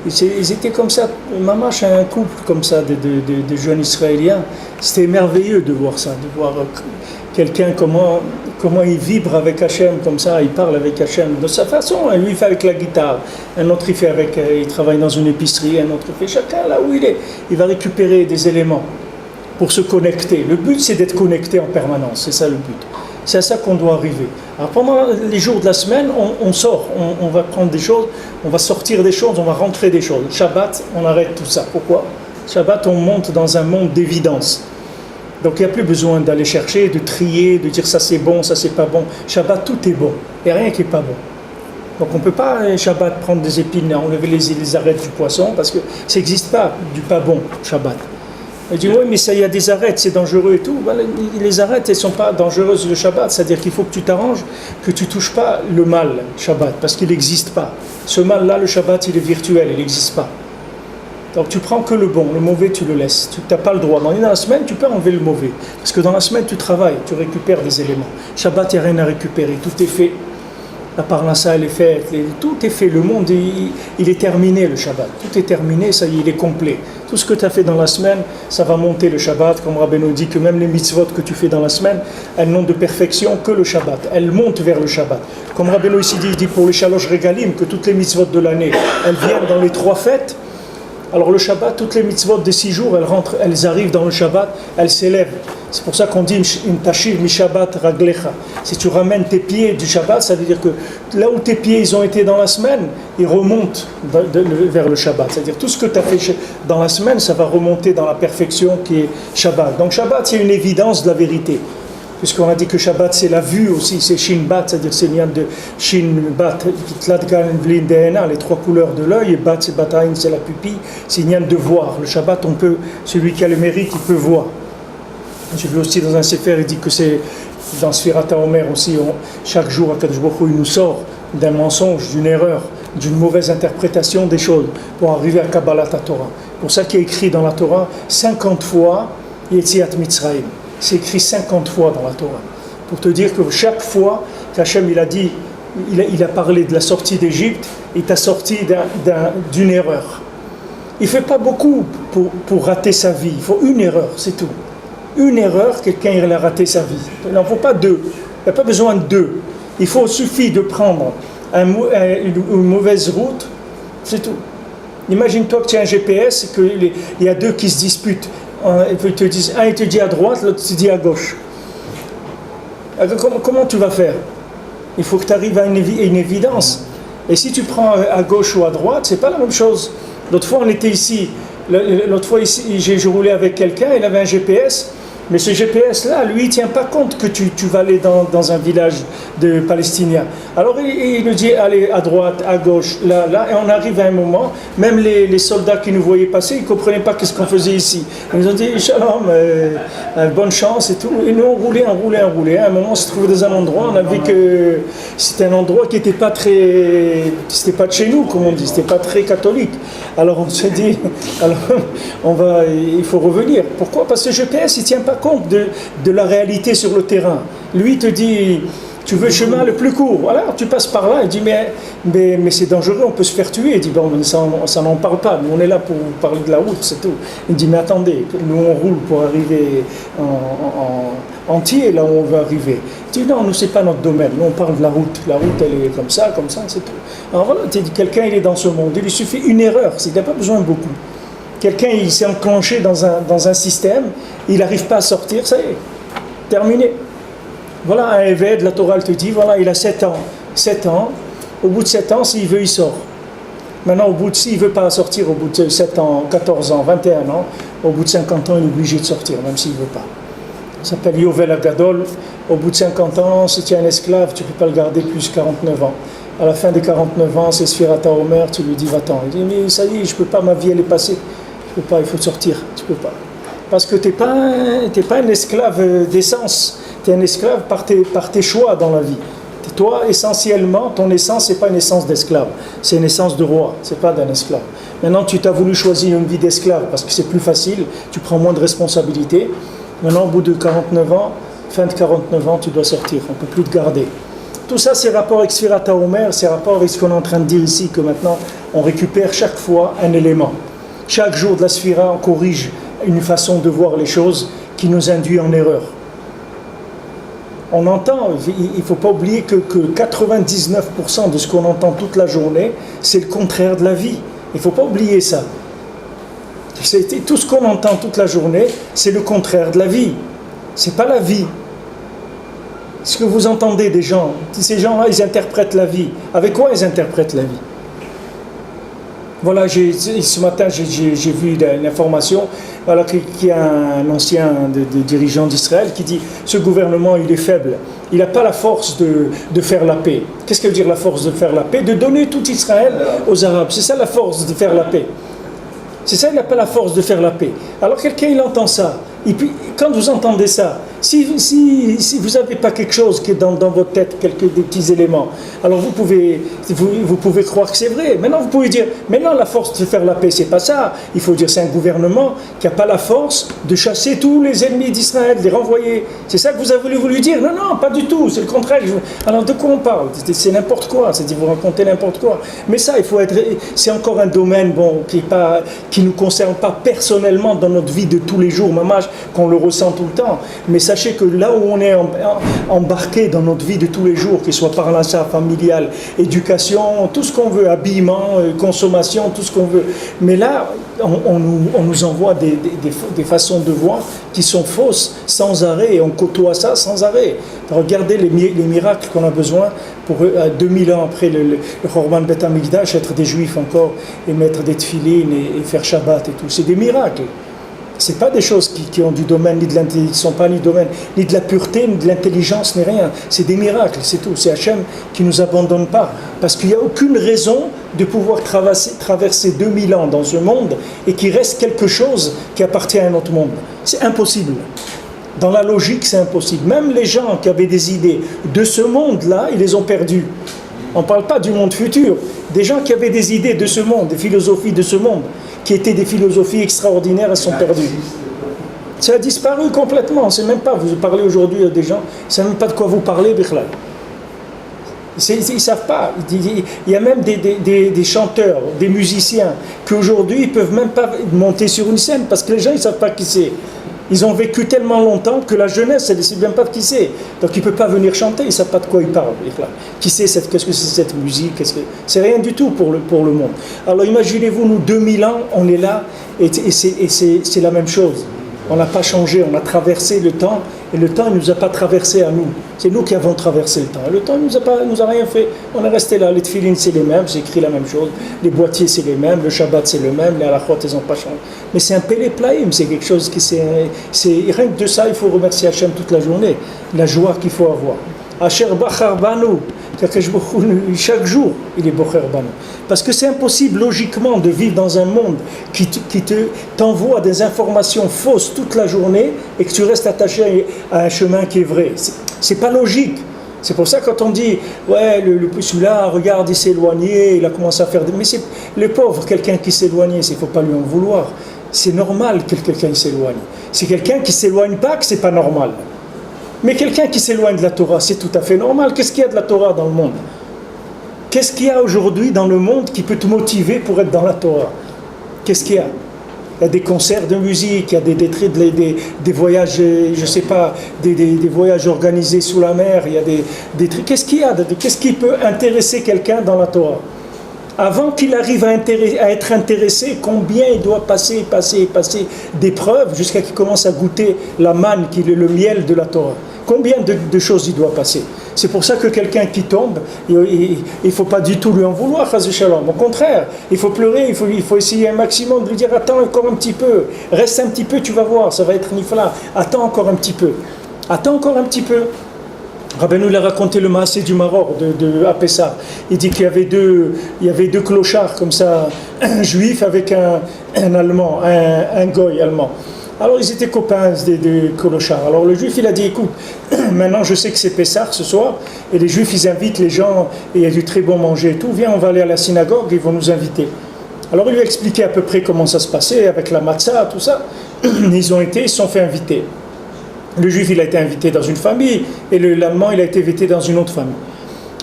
Ils étaient comme ça, maman, c'est un couple comme ça de jeunes Israéliens. C'était merveilleux de voir ça, de voir quelqu'un comment il vibre avec Hachem comme ça, il parle avec Hachem de sa façon. Lui, il fait avec la guitare, un autre il travaille dans une épicerie, un autre il fait chacun là où il est. Il va récupérer des éléments pour se connecter. Le but, c'est d'être connecté en permanence, c'est ça le but. C'est à ça qu'on doit arriver. Alors pendant les jours de la semaine, on sort, on va prendre des choses, on va sortir des choses, on va rentrer des choses. Shabbat, on arrête tout ça. Pourquoi? Shabbat, on monte dans un monde d'évidence. Donc il n'y a plus besoin d'aller chercher, de trier, de dire ça c'est bon, ça c'est pas bon. Shabbat, tout est bon. Il n'y a rien qui n'est pas bon. Donc on ne peut pas, Shabbat, prendre des épines, enlever les arêtes du poisson, parce que ça n'existe pas, du pas bon, Shabbat. Il dit, oui, mais ça, il y a des arêtes, c'est dangereux et tout. Voilà, les arêtes, elles ne sont pas dangereuses le Shabbat. C'est-à-dire qu'il faut que tu t'arranges, que tu ne touches pas le mal, Shabbat, parce qu'il n'existe pas. Ce mal-là, le Shabbat, il est virtuel, il n'existe pas. Donc tu prends que le bon, le mauvais, tu le laisses. Tu n'as pas le droit. Dans la semaine, tu peux enlever le mauvais. Parce que dans la semaine, tu travailles, tu récupères des éléments. Shabbat, il n'y a rien à récupérer, tout est fait. La parnassa, elle est faite, tout est fait. Le monde, il est terminé, le Shabbat. Tout est terminé, ça y est, il est complet. Tout ce que tu as fait dans la semaine, ça va monter le Shabbat. Comme Rabbeinu dit que même les mitzvot que tu fais dans la semaine, elles n'ont de perfection que le Shabbat. Elles montent vers le Shabbat. Comme Rabbeinu ici dit, il dit pour les Shalosh Regalim, que toutes les mitzvot de l'année, elles viennent dans les 3 fêtes. Alors le Shabbat, toutes les mitzvot des 6 jours, elles arrivent dans le Shabbat, elles s'élèvent. C'est pour ça qu'on dit « Tashiv mi Shabbat raglecha ». Si tu ramènes tes pieds du Shabbat, ça veut dire que là où tes pieds ils ont été dans la semaine, ils remontent vers le Shabbat. C'est-à-dire tout ce que tu as fait dans la semaine, ça va remonter dans la perfection qui est Shabbat. Donc Shabbat, c'est une évidence de la vérité. Puisqu'on a dit que Shabbat c'est la vue aussi, c'est Shin Bat, c'est-à-dire c'est lien de Shin Bat, les 3 couleurs de l'œil, et Bat c'est Bataïn, c'est la pupille, c'est lien de voir. Le Shabbat, celui qui a le mérite, il peut voir. J'ai vu aussi dans un Sefer, il dit que c'est dans Sfirat HaOmer aussi, chaque jour, Akadosh Baruch Hu, il nous sort d'un mensonge, d'une erreur, d'une mauvaise interprétation des choses pour arriver à Kabbalat HaTorah. Pour ça qu'il est écrit dans la Torah 50 fois Yetziat Mitzrayim. C'est écrit 50 fois dans la Torah. Pour te dire que chaque fois qu'Hachem il a dit, il a parlé de la sortie d'Égypte, il t'a sorti d'une erreur. Il ne fait pas beaucoup pour rater sa vie. Il faut une erreur, c'est tout. Une erreur, quelqu'un il a raté sa vie. Il n'en faut pas 2. Il n'y a pas besoin de 2. Suffit de prendre une mauvaise route, c'est tout. Imagine-toi que tu as un GPS et qu'il y a 2 qui se disputent. Un il te dit à droite, l'autre te dit à gauche. Comment tu vas faire? Il faut que tu arrives à une évidence. Et si tu prends à gauche ou à droite, c'est pas la même chose. L'autre fois, on était ici. L'autre fois, ici, j'ai roulé avec quelqu'un, il avait un GPS. Mais ce GPS-là, lui, il ne tient pas compte que tu vas aller dans un village de Palestiniens. Alors, il nous dit, allez à droite, à gauche, là, et on arrive à un moment, même les soldats qui nous voyaient passer, ils ne comprenaient pas ce qu'on faisait ici. Ils nous ont dit, Shalom, bonne chance et tout. Et nous, on roulait. À un moment, on se trouvait dans un endroit, on a vu que c'était un endroit qui n'était pas c'était pas de chez nous, comme on dit, c'était pas très catholique. Alors, on s'est dit, il faut revenir. Pourquoi? Parce que le GPS, il ne tient pas compte de la réalité sur le terrain. Lui, il te dit, tu veux le chemin le plus court. Voilà, tu passes par là. Il dit, mais c'est dangereux, on peut se faire tuer. Il dit, bon, ça n'en parle pas. Nous, on est là pour parler de la route, c'est tout. Il dit, mais attendez, nous, on roule pour arriver en entier, là où on veut arriver. Il dit, non, nous, c'est pas notre domaine. Nous, on parle de la route. La route, elle est comme ça, c'est tout. Alors voilà, tu dis, quelqu'un, il est dans ce monde. Il lui suffit une erreur. Il n'a pas besoin de beaucoup. Quelqu'un, il s'est enclenché dans un système, il n'arrive pas à sortir, ça y est, terminé. Voilà un évêque, la Torah elle te dit, voilà, il a 7 ans. 7 ans, au bout de 7 ans, s'il veut, il sort. Maintenant, s'il ne veut pas sortir au bout de 7 ans, 14 ans, 21 ans, au bout de 50 ans, il est obligé de sortir, même s'il ne veut pas. Ça s'appelle Yovel Agadol. Au bout de 50 ans, si tu es un esclave, tu ne peux pas le garder plus 49 ans. À la fin des 49 ans, c'est Sfirat HaOmer, tu lui dis, va-t'en. Il dit, mais ça y est, je ne peux pas, ma vie, elle est passée. Tu peux pas, il faut sortir, tu peux pas. Parce que tu n'es pas un esclave d'essence, tu es un esclave par tes choix dans la vie. Toi, essentiellement, ton essence, ce n'est pas une essence d'esclave, c'est une essence de roi, ce n'est pas d'un esclave. Maintenant, tu t'as voulu choisir une vie d'esclave parce que c'est plus facile, tu prends moins de responsabilités. Maintenant, au bout de 49 ans, fin de 49 ans, tu dois sortir, on ne peut plus te garder. Tout ça, c'est rapport avec Sfirat HaOmer, c'est rapport avec ce qu'on est en train de dire ici, que maintenant, on récupère chaque fois un élément. Chaque jour de la Sphira, on corrige une façon de voir les choses qui nous induit en erreur. On entend, il ne faut pas oublier que 99% de ce qu'on entend toute la journée, c'est le contraire de la vie. Il ne faut pas oublier ça. Tout ce qu'on entend toute la journée, c'est le contraire de la vie. Ce n'est pas la vie. Ce que vous entendez des gens, ces gens-là, ils interprètent la vie. Avec quoi ils interprètent la vie? Voilà, ce matin, j'ai vu une information voilà, qu'il y a un ancien dirigeant d'Israël qui dit « Ce gouvernement, il est faible. Il n'a pas la force de faire la paix. » Qu'est-ce que veut dire la force de faire la paix? De donner tout Israël aux Arabes. C'est ça la force de faire la paix. C'est ça, il n'a pas la force de faire la paix. Alors quelqu'un, il entend ça. Et puis, quand vous entendez ça, si vous n'avez pas quelque chose qui est dans votre tête, des petits éléments, alors vous pouvez croire que c'est vrai. Maintenant, vous pouvez dire, maintenant la force de faire la paix, c'est pas ça. Il faut dire, c'est un gouvernement qui n'a pas la force de chasser tous les ennemis d'Israël, de les renvoyer. C'est ça que vous avez voulu dire? Non, non, pas du tout, c'est le contraire. Alors de quoi on parle? C'est n'importe quoi, c'est-à-dire vous racontez n'importe quoi. Mais ça, c'est encore un domaine qui ne nous concerne pas personnellement dans notre vie de tous les jours, mamage, qu'on le ressent tout le temps. Mais sachez que là où on est embarqué dans notre vie de tous les jours, qu'il soit par l'achat familial, éducation, tout ce qu'on veut, habillement, consommation, tout ce qu'on veut. Mais là, on nous envoie des façons de voir qui sont fausses sans arrêt, et on côtoie ça sans arrêt. Regardez les miracles qu'on a besoin pour 2000 ans après le Chorban Bet HaMikdash, être des juifs encore et mettre des tefilines et faire Shabbat et tout. C'est des miracles. C'est pas des choses qui ont du domaine ni de l'intelligence, sont pas ni domaine ni de la pureté, ni de l'intelligence, ni rien. C'est des miracles, c'est tout. C'est Hachem qui nous abandonne pas. Parce qu'il n'y a aucune raison de pouvoir traverser 2000 ans dans ce monde et qu'il reste quelque chose qui appartient à un autre monde. C'est impossible. Dans la logique, c'est impossible. Même les gens qui avaient des idées de ce monde-là, ils les ont perdues. On ne parle pas du monde futur. Des gens qui avaient des idées de ce monde, des philosophies de ce monde, qui étaient des philosophies extraordinaires, elles sont perdues. Ça a disparu complètement. On ne sait même pas, vous parlez aujourd'hui à des gens, ils ne savent même pas de quoi vous parlez, Bichlal. Ils ne savent pas. Il y a même des chanteurs, des musiciens, qui aujourd'hui, ils ne peuvent même pas monter sur une scène, parce que les gens, ils ne savent pas qui c'est. Ils ont vécu tellement longtemps que la jeunesse, elle ne sait même pas qui c'est. Donc ils ne peuvent pas venir chanter, ils ne savent pas de quoi ils parlent. Qui c'est qu'est-ce que c'est cette musique? C'est rien du tout pour le monde. Alors imaginez-vous, nous 2000 ans, on est là, et c'est la même chose. On n'a pas changé, on a traversé le temps, et le temps ne nous a pas traversé à nous. C'est nous qui avons traversé le temps. Et le temps ne nous a rien fait. On est resté là. Les tefilines, c'est les mêmes, j'ai écrit la même chose. Les boîtiers, c'est les mêmes. Le Shabbat, c'est le même. Les halachot, ils n'ont pas changé. Mais c'est un péléplaïm, c'est quelque chose qui rien que de ça, il faut remercier Hachem toute la journée. La joie qu'il faut avoir. Asher bachar banu, chaque jour, il est bocher banu. Parce que c'est impossible logiquement de vivre dans un monde qui t'envoie des informations fausses toute la journée et que tu restes attaché à un chemin qui est vrai. C'est pas logique. C'est pour ça quand on dit ouais celui-là regarde il s'est éloigné, il a commencé à faire mais c'est le pauvre quelqu'un qui s'est éloigné, il faut pas lui en vouloir. C'est normal que quelqu'un s'éloigne. C'est quelqu'un qui s'éloigne pas que c'est pas normal. Mais quelqu'un qui s'éloigne de la Torah, c'est tout à fait normal. Qu'est-ce qu'il y a de la Torah dans le monde? Qu'est-ce qu'il y a aujourd'hui dans le monde qui peut te motiver pour être dans la Torah? Qu'est-ce qu'il y a? Il y a des concerts de musique, il y a des voyages, je ne sais pas, des voyages organisés sous la mer, il y a des trucs. Qu'est-ce qu'il y a? Qu'est-ce qui peut intéresser quelqu'un dans la Torah? Avant qu'il arrive à être intéressé, combien il doit passer d'épreuves jusqu'à qu'il commence à goûter la manne, qui est le miel de la Torah? Combien de choses il doit passer? C'est pour ça que quelqu'un qui tombe, il ne faut pas du tout lui en vouloir, Chaz Shalom. Au contraire, il faut pleurer, il faut essayer un maximum de lui dire attends encore un petit peu, reste un petit peu, tu vas voir, ça va être nifla. Attends encore un petit peu. Rabbeinu il a raconté le maasé du Maroc à Pessah. Il dit qu'il y avait deux clochards comme ça, un juif avec un allemand, un goy allemand. Alors ils étaient copains des clochards. Alors le juif il a dit écoute, maintenant je sais que c'est Pessah ce soir, et les juifs ils invitent les gens, et il y a du très bon manger et tout, viens on va aller à la synagogue, ils vont nous inviter. Alors il lui a expliqué à peu près comment ça se passait, avec la matzah, tout ça. Ils se sont fait inviter. Le juif il a été invité dans une famille, et l'allemand il a été invité dans une autre famille.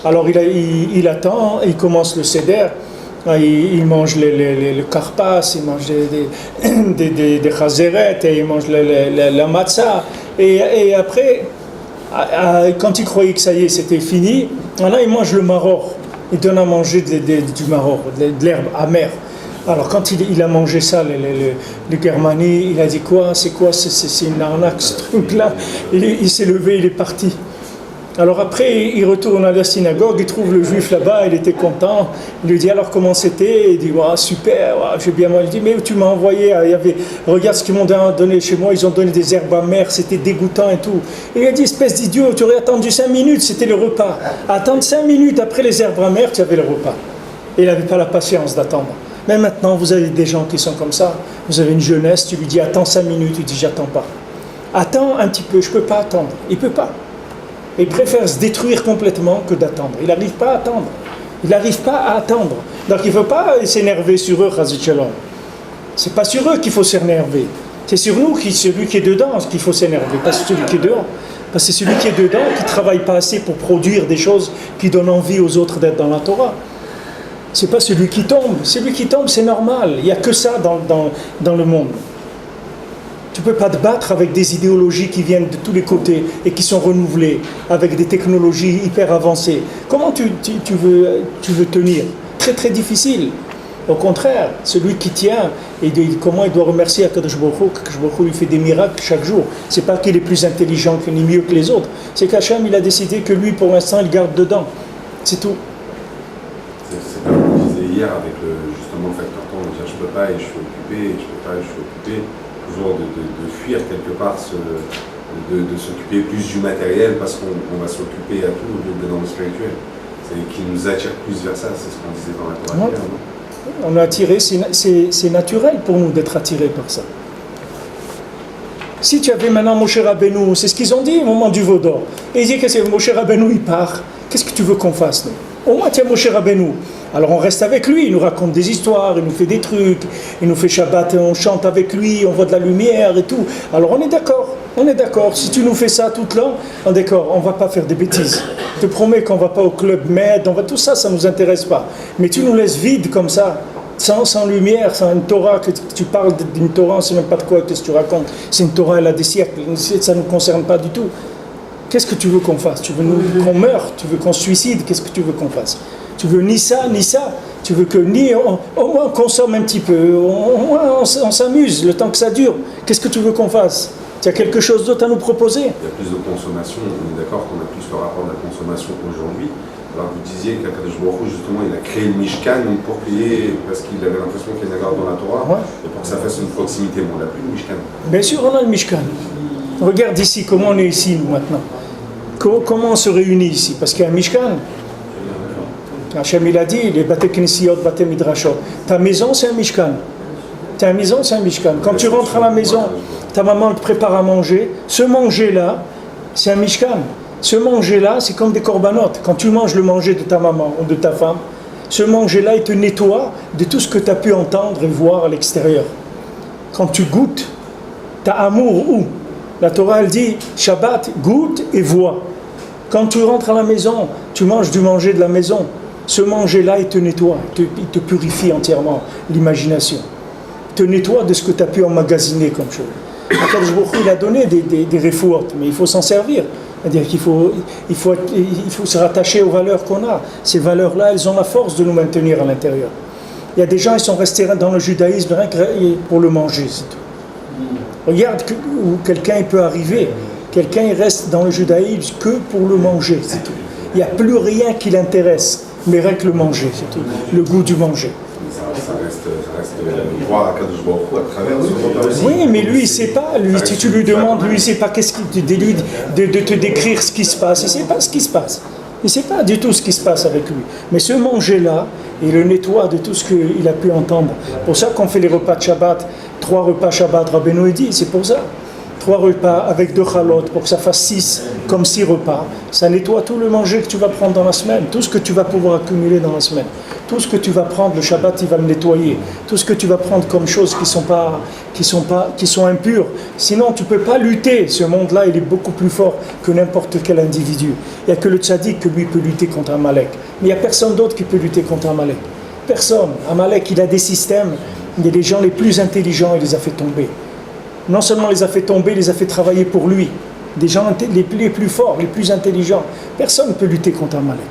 Alors il attend, il commence le seder. Il mange le karpas, il mange des chazeret, il mange la matzah. Et après, quand il croyait que ça y est, c'était fini, là il mange le maror. Il donne à manger du maror, de l'herbe amère. Alors quand il a mangé ça, le Germani, il a dit quoi? C'est quoi? C'est une arnaque ce truc-là. Il s'est levé, il est parti. Alors après, il retourne à la synagogue, il trouve le juif là-bas, il était content. Il lui dit alors comment c'était? Il dit super, j'ai bien mangé. Il dit mais tu m'as envoyé, regarde ce qu'ils m'ont donné chez moi, ils ont donné des herbes amères, c'était dégoûtant et tout. Et il a dit espèce d'idiot, tu aurais attendu 5 minutes, c'était le repas. Attendre 5 minutes après les herbes amères, tu avais le repas. Et il n'avait pas la patience d'attendre. Mais maintenant, vous avez des gens qui sont comme ça. Vous avez une jeunesse, tu lui dis attends 5 minutes, il dit j'attends pas. Attends un petit peu, je ne peux pas attendre. Il ne peut pas. Il préfère se détruire complètement que d'attendre. Il n'arrive pas à attendre. Il n'arrive pas à attendre. Donc il ne faut pas s'énerver sur eux, Chazit Shalom. Ce n'est pas sur eux qu'il faut s'énerver. C'est sur nous, celui qui est dedans, qu'il faut s'énerver, pas sur celui qui est dehors. Parce que c'est celui qui est dedans qui ne travaille pas assez pour produire des choses qui donnent envie aux autres d'être dans la Torah. Ce n'est pas celui qui tombe. Celui qui tombe, c'est normal. Il n'y a que ça dans le monde. Tu ne peux pas te battre avec des idéologies qui viennent de tous les côtés et qui sont renouvelées, avec des technologies hyper avancées. Comment tu veux tenir? Très très difficile. Au contraire, celui qui tient, comment il doit remercier Akadosh Baruch Hu, qu'Akadosh Baruch Hu lui fait des miracles chaque jour. C'est pas qu'il est plus intelligent ni mieux que les autres. C'est qu'Hachem, il a décidé que lui, pour l'instant, il garde dedans. C'est tout. C'est comme on disait hier avec justement le facteur temps, de dire je peux pas et je suis occupé, je peux pas et je suis occupé. Toujours de fuir quelque part, de s'occuper plus du matériel parce qu'on va s'occuper à tout au lieu d'être dans le spirituel. C'est qui nous attire plus vers ça, c'est ce qu'on disait dans la Torah. On est attiré, c'est naturel pour nous d'être attirés par ça. Si tu avais maintenant Moshe Rabbeinu, c'est ce qu'ils ont dit au moment du veau d'or. Et ils disent que c'est Moshe Rabbeinu, il part. Qu'est-ce que tu veux qu'on fasse, nous? Au moins, tiens Moshe Rabbeinu. Alors on reste avec lui, il nous raconte des histoires, il nous fait des trucs, il nous fait Shabbat, on chante avec lui, on voit de la lumière et tout. Alors on est d'accord. Si tu nous fais ça tout le temps, on est d'accord, on ne va pas faire des bêtises. Je te promets qu'on ne va pas au club Med, tout ça, ça ne nous intéresse pas. Mais tu nous laisses vides comme ça, sans lumière, sans une Torah, que tu parles d'une Torah, on ne sait même pas de quoi qu'est-ce que tu racontes. C'est une Torah, elle a des siècles, ça ne nous concerne pas du tout. Qu'est-ce que tu veux qu'on fasse? Tu veux qu'on meure? Tu veux qu'on se suicide? Qu'est-ce que tu veux qu'on fasse? Tu veux ni ça, ni ça. Tu veux que au moins on consomme un petit peu, au moins on s'amuse le temps que ça dure. Qu'est-ce que tu veux qu'on fasse? Tu as quelque chose d'autre à nous proposer? Il y a plus de consommation, on est d'accord qu'on a plus le rapport de la consommation aujourd'hui. Alors vous disiez qu'Akadosh Baruch Hu, justement, il a créé le Mishkan pour payer, parce qu'il avait l'impression qu'il y a une garde dans la Torah, et pour que ça fasse une proximité. Mais on n'a plus le Mishkan. Bien sûr, on a le Mishkan. Regarde ici, comment on est ici, nous, maintenant. Comment on se réunit ici? Parce qu'il y a un Mishkan. Hachem, il a dit, les Bate Knessiyot, Bate Midrashot. Ta maison, c'est un Mishkan. Ta maison, c'est un Mishkan. Quand tu rentres à la maison, ta maman te prépare à manger. Ce manger-là, c'est un Mishkan. Ce manger-là, c'est comme des corbanotes. Quand tu manges le manger de ta maman ou de ta femme, ce manger-là, il te nettoie de tout ce que tu as pu entendre et voir à l'extérieur. Quand tu goûtes, tu as amour où? La Torah, elle dit, Shabbat, goûte et vois. Quand tu rentres à la maison, tu manges du manger de la maison. Ce manger-là, il te nettoie, il te purifie entièrement l'imagination. Il te nettoie de ce que tu as pu emmagasiner comme chose. Akadosh Baruch Hu, il a donné des refouot, mais il faut s'en servir. C'est-à-dire qu'il faut se rattacher aux valeurs qu'on a. Ces valeurs-là, elles ont la force de nous maintenir à l'intérieur. Il y a des gens, ils sont restés dans le judaïsme rien que pour le manger, c'est tout. Regarde où quelqu'un il peut arriver. Quelqu'un il reste dans le judaïsme que pour le manger, c'est tout. Il n'y a plus rien qui l'intéresse, mais rien que le manger, c'est tout. Le goût du manger. Ça reste voir Akadosh Baruch Hu à travers ce. Oui, mais lui, il ne sait pas. Lui, si tu lui demandes, lui, il ne sait pas de te décrire ce qui se passe. Il ne sait pas ce qui se passe. Il ne sait pas du tout ce qui se passe avec lui. Mais ce manger-là, il le nettoie de tout ce qu'il a pu entendre. C'est pour ça qu'on fait les repas de Shabbat, 3 repas Shabbat, Rabbeinu dit, c'est pour ça. 3 repas avec 2 chalot pour que ça fasse 6, comme 6 repas. Ça nettoie tout le manger que tu vas prendre dans la semaine, tout ce que tu vas pouvoir accumuler dans la semaine. Tout ce que tu vas prendre, le Shabbat, il va le nettoyer. Tout ce que tu vas prendre comme choses qui sont impures. Sinon, tu ne peux pas lutter. Ce monde-là, il est beaucoup plus fort que n'importe quel individu. Il n'y a que le tzaddik que lui peut lutter contre Amalek. Mais il n'y a personne d'autre qui peut lutter contre Amalek. Personne. Amalek, il a des systèmes. Il y a des gens les plus intelligents, il les a fait tomber. Non seulement les a fait tomber, il les a fait travailler pour lui. Des gens les plus forts, les plus intelligents. Personne ne peut lutter contre Amalek.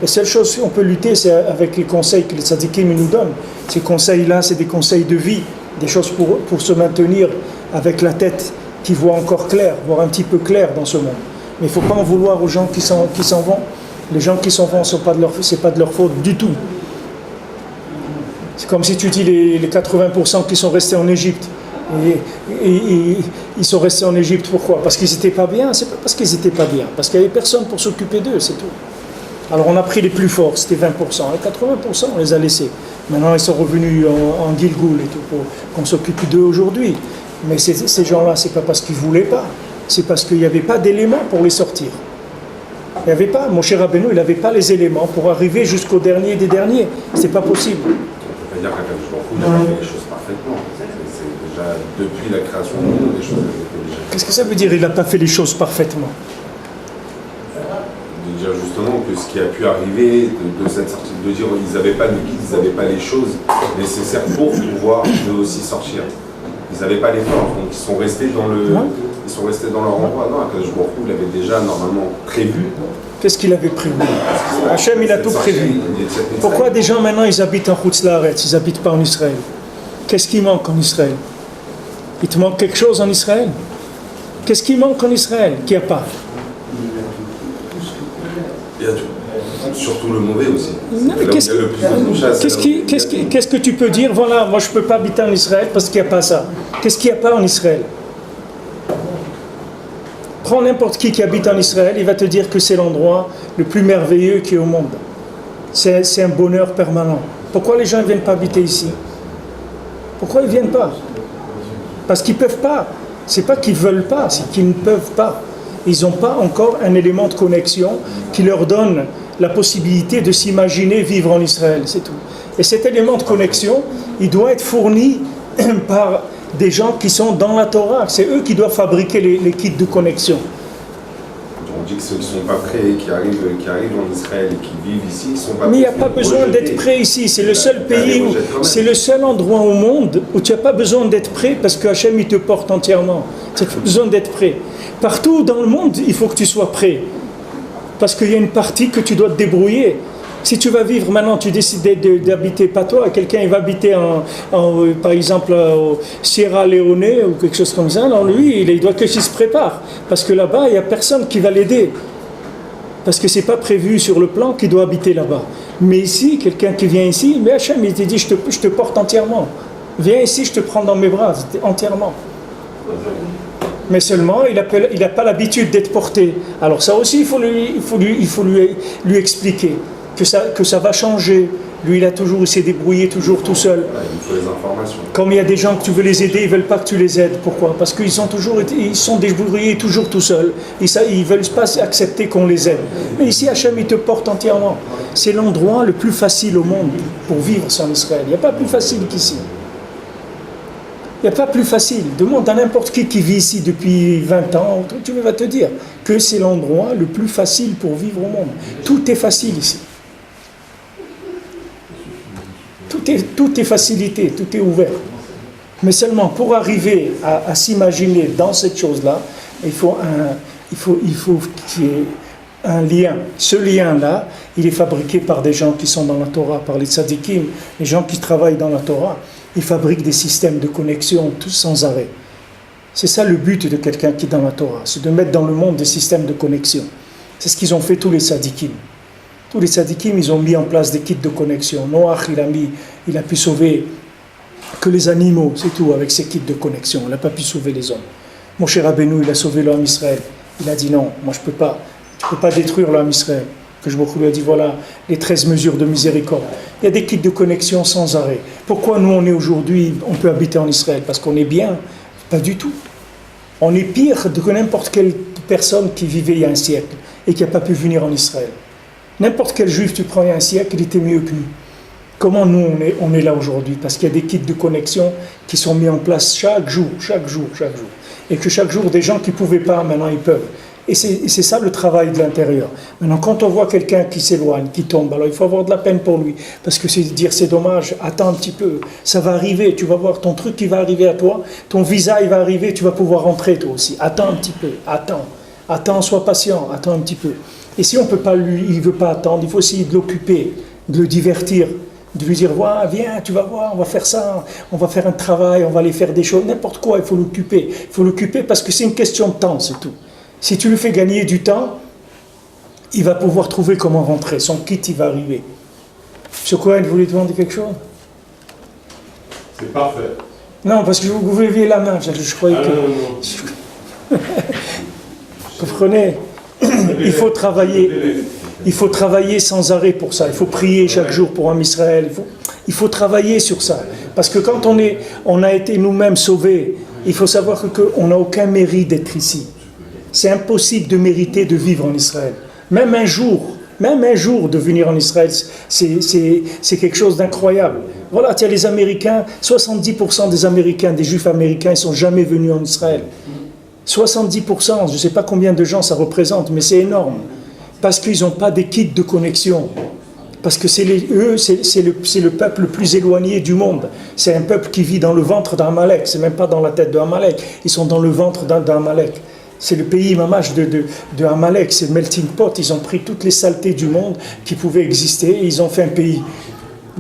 La seule chose qu'on peut lutter, c'est avec les conseils que les tzadikim nous donnent. Ces conseils-là, c'est des conseils de vie, des choses pour se maintenir avec la tête qui voit encore clair, voir un petit peu clair dans ce monde. Mais il ne faut pas en vouloir aux gens qui s'en vont. Les gens qui s'en vont, ce n'est pas de leur faute du tout. C'est comme si tu dis les 80% qui sont restés en Égypte. Et ils sont restés en Égypte, pourquoi? Parce qu'ils n'étaient pas bien? C'est pas parce qu'ils n'étaient pas bien, parce qu'il n'y avait personne pour s'occuper d'eux, c'est tout. Alors on a pris les plus forts, c'était 20%, et 80% on les a laissés. Maintenant ils sont revenus en Gilgoul et tout, pour qu'on s'occupe d'eux aujourd'hui. Mais ces gens-là, c'est pas parce qu'ils ne voulaient pas, c'est parce qu'il n'y avait pas d'éléments pour les sortir. Il n'y avait pas, mon cher Rabbeinu, il n'avait pas les éléments pour arriver jusqu'au dernier des derniers, c'est pas possible. On ne peut pas dire qu'un n'a pas fait les choses parfaitement. C'est déjà depuis la création du monde, les choses étaient déjà. Qu'est-ce que ça veut dire, il n'a pas fait les choses parfaitement? De dire justement que ce qui a pu arriver de cette sortie, de dire qu'ils n'avaient pas le guide, ils n'avaient pas les choses nécessaires pour pouvoir eux aussi sortir. Ils n'avaient pas les forces, donc ils sont restés dans leur endroit. Non, Akadosh Baruch Hu l'avait déjà normalement prévu. Qu'est-ce qu'il avait prévu? Hachem, il a tout prévu. Pourquoi des gens maintenant ils habitent en Chutz Laaretz, ils n'habitent pas en Israël? Qu'est-ce qui manque en Israël? Il te manque quelque chose en Israël? Qu'est-ce qui manque en Israël qu'il n'y a pas? Il y a tout. Surtout le mauvais aussi. Qu'est-ce que tu peux dire? Voilà, moi je ne peux pas habiter en Israël parce qu'il n'y a pas ça. Qu'est-ce qu'il n'y a pas en Israël? Prends n'importe qui habite en Israël, il va te dire que c'est l'endroit le plus merveilleux qui est au monde. C'est un bonheur permanent. Pourquoi les gens ne viennent pas habiter ici? Pourquoi ils ne viennent pas? Parce qu'ils ne peuvent pas. Ce n'est pas qu'ils ne veulent pas, c'est qu'ils ne peuvent pas. Ils n'ont pas encore un élément de connexion qui leur donne la possibilité de s'imaginer vivre en Israël, c'est tout. Et cet élément de connexion, il doit être fourni par des gens qui sont dans la Torah. C'est eux qui doivent fabriquer les kits de connexion. On dit que ceux qui ne sont pas prêts, qui arrivent en Israël et qui vivent ici, ils ne sont pas prêts. Mais il n'y a pas besoin d'être prêt ici. C'est le seul pays, c'est le seul endroit au monde où tu n'as pas besoin d'être prêt parce que Hachem, il te porte entièrement. Tu n'as pas besoin d'être prêt. Partout dans le monde, il faut que tu sois prêt. Parce qu'il y a une partie que tu dois te débrouiller. Si tu vas vivre maintenant, tu décides d'habiter pas toi, quelqu'un il va habiter par exemple au Sierra Leone ou quelque chose comme ça, alors lui, il doit qu'il se prépare. Parce que là-bas, il n'y a personne qui va l'aider. Parce que ce n'est pas prévu sur le plan qu'il doit habiter là-bas. Mais ici, quelqu'un qui vient ici, mais Hachem, il te dit, je te porte entièrement. Viens ici, je te prends dans mes bras, entièrement. Mais seulement, il n'a pas l'habitude d'être porté. Alors ça aussi, il faut lui expliquer que ça va changer. Lui, il s'est débrouillé toujours tout seul. Il faut les informations. Comme il y a des gens que tu veux les aider, ils ne veulent pas que tu les aides. Pourquoi? Parce qu'ils sont débrouillés toujours tout seuls. Ils ne veulent pas accepter qu'on les aide. Mais ici, Hachem, il te porte entièrement. C'est l'endroit le plus facile au monde pour vivre sans Israël. Il n'y a pas plus facile qu'ici. Il n'y a pas plus facile. Demande à n'importe qui vit ici depuis 20 ans, tu vas te dire que c'est l'endroit le plus facile pour vivre au monde. Tout est facile ici. Tout est facilité, tout est ouvert. Mais seulement pour arriver à s'imaginer dans cette chose-là, il faut qu'il y ait un lien. Ce lien-là, il est fabriqué par des gens qui sont dans la Torah, par les tzadikim, les gens qui travaillent dans la Torah. Ils fabriquent des systèmes de connexion tous sans arrêt. C'est ça le but de quelqu'un qui est dans la Torah, c'est de mettre dans le monde des systèmes de connexion. C'est ce qu'ils ont fait tous les tzadikim. Tous les tzadikim, ils ont mis en place des kits de connexion. Noach, il a pu sauver que les animaux, c'est tout, avec ces kits de connexion. Il n'a pas pu sauver les hommes. Mon cher Rabbeinu, il a sauvé l'homme Israël. Il a dit non, moi je ne peux pas. Tu ne peux pas détruire l'homme Israël. Que je lui ai dit voilà les 13 mesures de miséricorde. Il y a des kits de connexion sans arrêt. Pourquoi nous on est aujourd'hui, on peut habiter en Israël? Parce qu'on est bien? Pas du tout. On est pire que n'importe quelle personne qui vivait il y a un siècle et qui n'a pas pu venir en Israël. N'importe quel juif tu prends il y a un siècle, il était mieux que nous. Comment nous on est là aujourd'hui? Parce qu'il y a des kits de connexion qui sont mis en place chaque jour. Et que chaque jour, des gens qui ne pouvaient pas, maintenant ils peuvent. Et c'est ça le travail de l'intérieur. Maintenant, quand on voit quelqu'un qui s'éloigne, qui tombe, alors il faut avoir de la peine pour lui. Parce que c'est dire c'est dommage, attends un petit peu, ça va arriver, tu vas voir ton truc qui va arriver à toi, ton visa il va arriver, tu vas pouvoir rentrer toi aussi. Attends un petit peu, attends, sois patient, attends un petit peu. Et si on ne peut pas il ne veut pas attendre, il faut essayer de l'occuper, de le divertir, de lui dire viens, tu vas voir, on va faire ça, on va faire un travail, on va aller faire des choses, n'importe quoi, il faut l'occuper. Il faut l'occuper parce que c'est une question de temps, c'est tout. Si tu lui fais gagner du temps, il va pouvoir trouver comment rentrer. Son kit, il va arriver. Monsieur Cohen, vous voulez demander quelque chose? C'est parfait. Non, parce que vous leviez la main. Je croyais que... non. Vous comprenez? Il faut travailler. Il faut travailler sans arrêt pour ça. Il faut prier chaque jour pour un Israël. Il faut travailler sur ça. Parce que quand on a été nous-mêmes sauvés, il faut savoir qu'on n'a aucun mérite d'être ici. C'est impossible de mériter de vivre en Israël. Même un jour de venir en Israël, c'est quelque chose d'incroyable. Voilà, tu as les Américains, 70% des Américains, des Juifs américains, ils ne sont jamais venus en Israël. 70%, je ne sais pas combien de gens ça représente, mais c'est énorme. Parce qu'ils n'ont pas des kits de connexion. Parce que c'est le peuple le plus éloigné du monde. C'est un peuple qui vit dans le ventre d'Amalek. C'est même pas dans la tête d'Amalek. Ils sont dans le ventre d'Amalek. C'est le pays mamash de Amalek. C'est le melting pot. Ils ont pris toutes les saletés du monde qui pouvaient exister et ils ont fait un pays.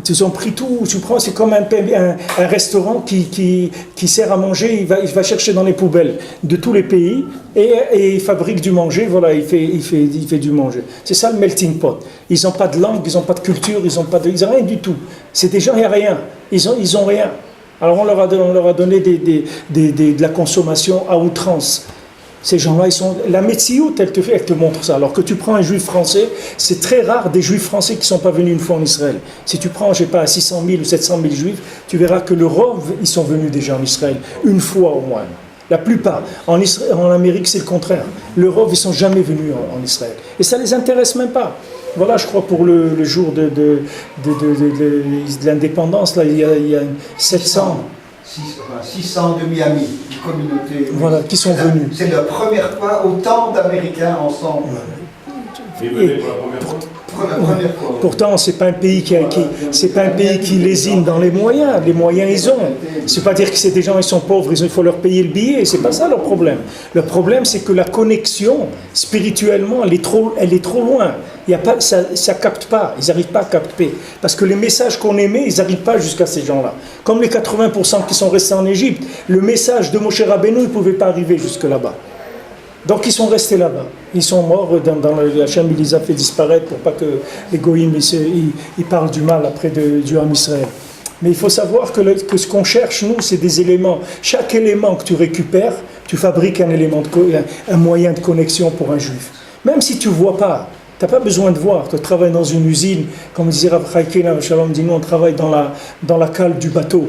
Ils ont pris tout. Tu prends, c'est comme un restaurant qui sert à manger. Il va chercher dans les poubelles de tous les pays et il fabrique du manger. Voilà, il fait du manger. C'est ça le melting pot. Ils n'ont pas de langue, ils n'ont pas de culture, ils n'ont rien du tout. C'est des gens, il n'y a rien. Ils ont rien. Alors on leur a donné de la consommation à outrance. Ces gens-là, la Metsiout, elle te montre ça. Alors que tu prends un juif français, c'est très rare des juifs français qui ne sont pas venus une fois en Israël. Si tu prends, je ne sais pas, 600 000 ou 700 000 juifs, tu verras que le Rov, ils sont venus déjà en Israël, une fois au moins. La plupart. En Amérique, c'est le contraire. Le Rov, ils ne sont jamais venus en Israël. Et ça ne les intéresse même pas. Voilà, je crois, pour le jour de l'indépendance, là, il y a 700... 600 de Miami, une communauté. Voilà, qui sont venus. C'est la première fois autant d'Américains ensemble. Et pour la première fois. Pourtant, c'est pas un pays qui lésine dans les moyens. Les moyens, ils ont. C'est pas dire que c'est des gens, ils sont pauvres, il faut leur payer le billet. C'est pas ça leur problème. Le problème, c'est que la connexion, spirituellement, elle est trop loin. Ça capte pas. Ils n'arrivent pas à capter. Parce que les messages qu'on émet, ils n'arrivent pas jusqu'à ces gens-là. Comme les 80% qui sont restés en Égypte, le message de Moshe Rabbeinu, il ne pouvait pas arriver jusque là-bas. Donc ils sont restés là-bas. Ils sont morts dans la Hachem, il les a fait disparaître pour pas que les goïms ils parlent du mal après du Ham Israël. Mais il faut savoir que ce qu'on cherche, nous, c'est des éléments. Chaque élément que tu récupères, tu fabriques un moyen de connexion pour un juif. Même si tu ne vois pas, tu n'as pas besoin de voir. Tu travailles dans une usine, comme disait Rav Chaïkena, Shalom dit, nous on travaille dans la cale du bateau.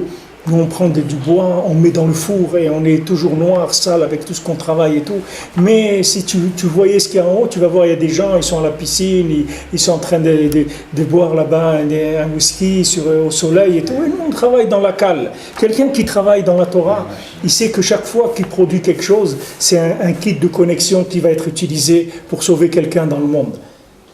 Nous, on prend du bois, on met dans le four et on est toujours noir, sale avec tout ce qu'on travaille et tout. Mais si tu voyais ce qu'il y a en haut, tu vas voir, il y a des gens, ils sont à la piscine, ils sont en train de boire là-bas un whisky au soleil et tout. Et nous, on travaille dans la cale. Quelqu'un qui travaille dans la Torah, il sait que chaque fois qu'il produit quelque chose, c'est un kit de connexion qui va être utilisé pour sauver quelqu'un dans le monde.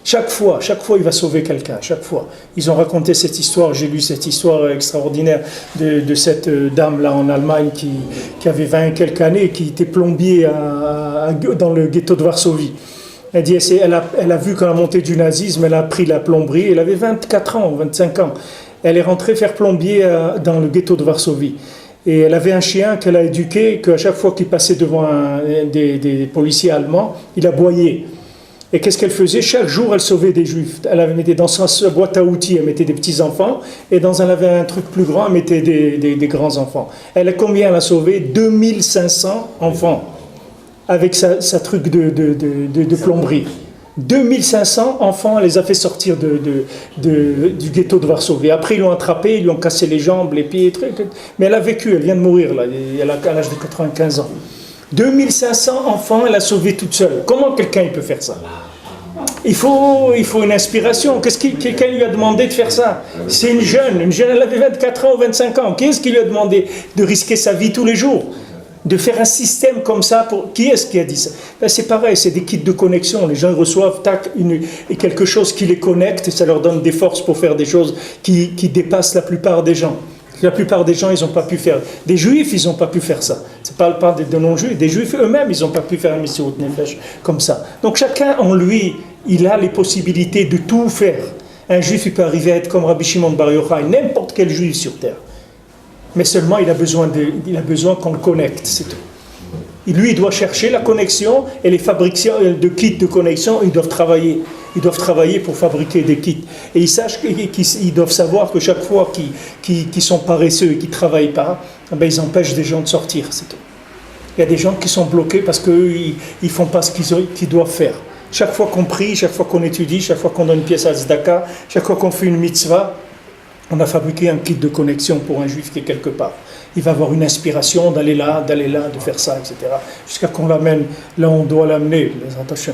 Chaque fois, il va sauver quelqu'un, chaque fois. Ils ont raconté cette histoire, j'ai lu cette histoire extraordinaire de cette dame-là en Allemagne qui avait 20 et quelques années, qui était plombier dans le ghetto de Varsovie. Elle dit, elle a vu qu'à la montée du nazisme, elle a appris la plomberie, elle avait 24 ans, 25 ans. Elle est rentrée faire plombier dans le ghetto de Varsovie. Et elle avait un chien qu'elle a éduqué, qu'à chaque fois qu'il passait devant des policiers allemands, il aboyait. Et qu'est-ce qu'elle faisait? Chaque jour, elle sauvait des juifs. Elle mettait dans sa boîte à outils, elle mettait des petits-enfants, et elle avait un truc plus grand, elle mettait des grands-enfants. Combien elle a sauvé? 2500 enfants, avec sa truc de plomberie. 2500 enfants, elle les a fait sortir du ghetto de Varsovie. Après, ils l'ont attrapée, ils lui ont cassé les jambes, les pieds, trucs. Mais elle a vécu, elle vient de mourir, là, elle a à l'âge de 95 ans. 2500 enfants, elle a sauvé toute seule. Comment quelqu'un peut faire ça? Il faut une inspiration. Quelqu'un lui a demandé de faire ça? C'est une jeune, elle avait 24 ans ou 25 ans. Qui est-ce qui lui a demandé de risquer sa vie tous les jours? De faire un système comme ça Qui est-ce qui a dit ça? C'est pareil, c'est des kits de connexion. Les gens reçoivent quelque chose qui les connecte et ça leur donne des forces pour faire des choses qui dépassent la plupart des gens. La plupart des gens, ils n'ont pas pu faire. Des juifs, ils n'ont pas pu faire ça. Je ne parle pas de non-juifs. Des juifs eux-mêmes, ils n'ont pas pu faire un Messiot Nefesh comme ça. Donc chacun en lui, il a les possibilités de tout faire. Un juif, il peut arriver à être comme Rabbi Shimon Bar Yochai, n'importe quel juif sur terre. Mais seulement, il a besoin qu'on le connecte, c'est tout. Lui, il doit chercher la connexion et les fabricants de kits de connexion, ils doivent travailler. Ils doivent travailler pour fabriquer des kits. Et ils doivent savoir que chaque fois qu'ils sont paresseux et qu'ils ne travaillent pas, ils empêchent des gens de sortir. C'est tout. Il y a des gens qui sont bloqués parce qu'eux, ils ne font pas ce qu'ils doivent faire. Chaque fois qu'on prie, chaque fois qu'on étudie, chaque fois qu'on donne une pièce à Tzedaka, chaque fois qu'on fait une mitzvah, on a fabriqué un kit de connexion pour un juif qui est quelque part. Il va avoir une inspiration d'aller là, de faire ça, etc. Jusqu'à qu'on l'amène là où on doit l'amener, les intentions.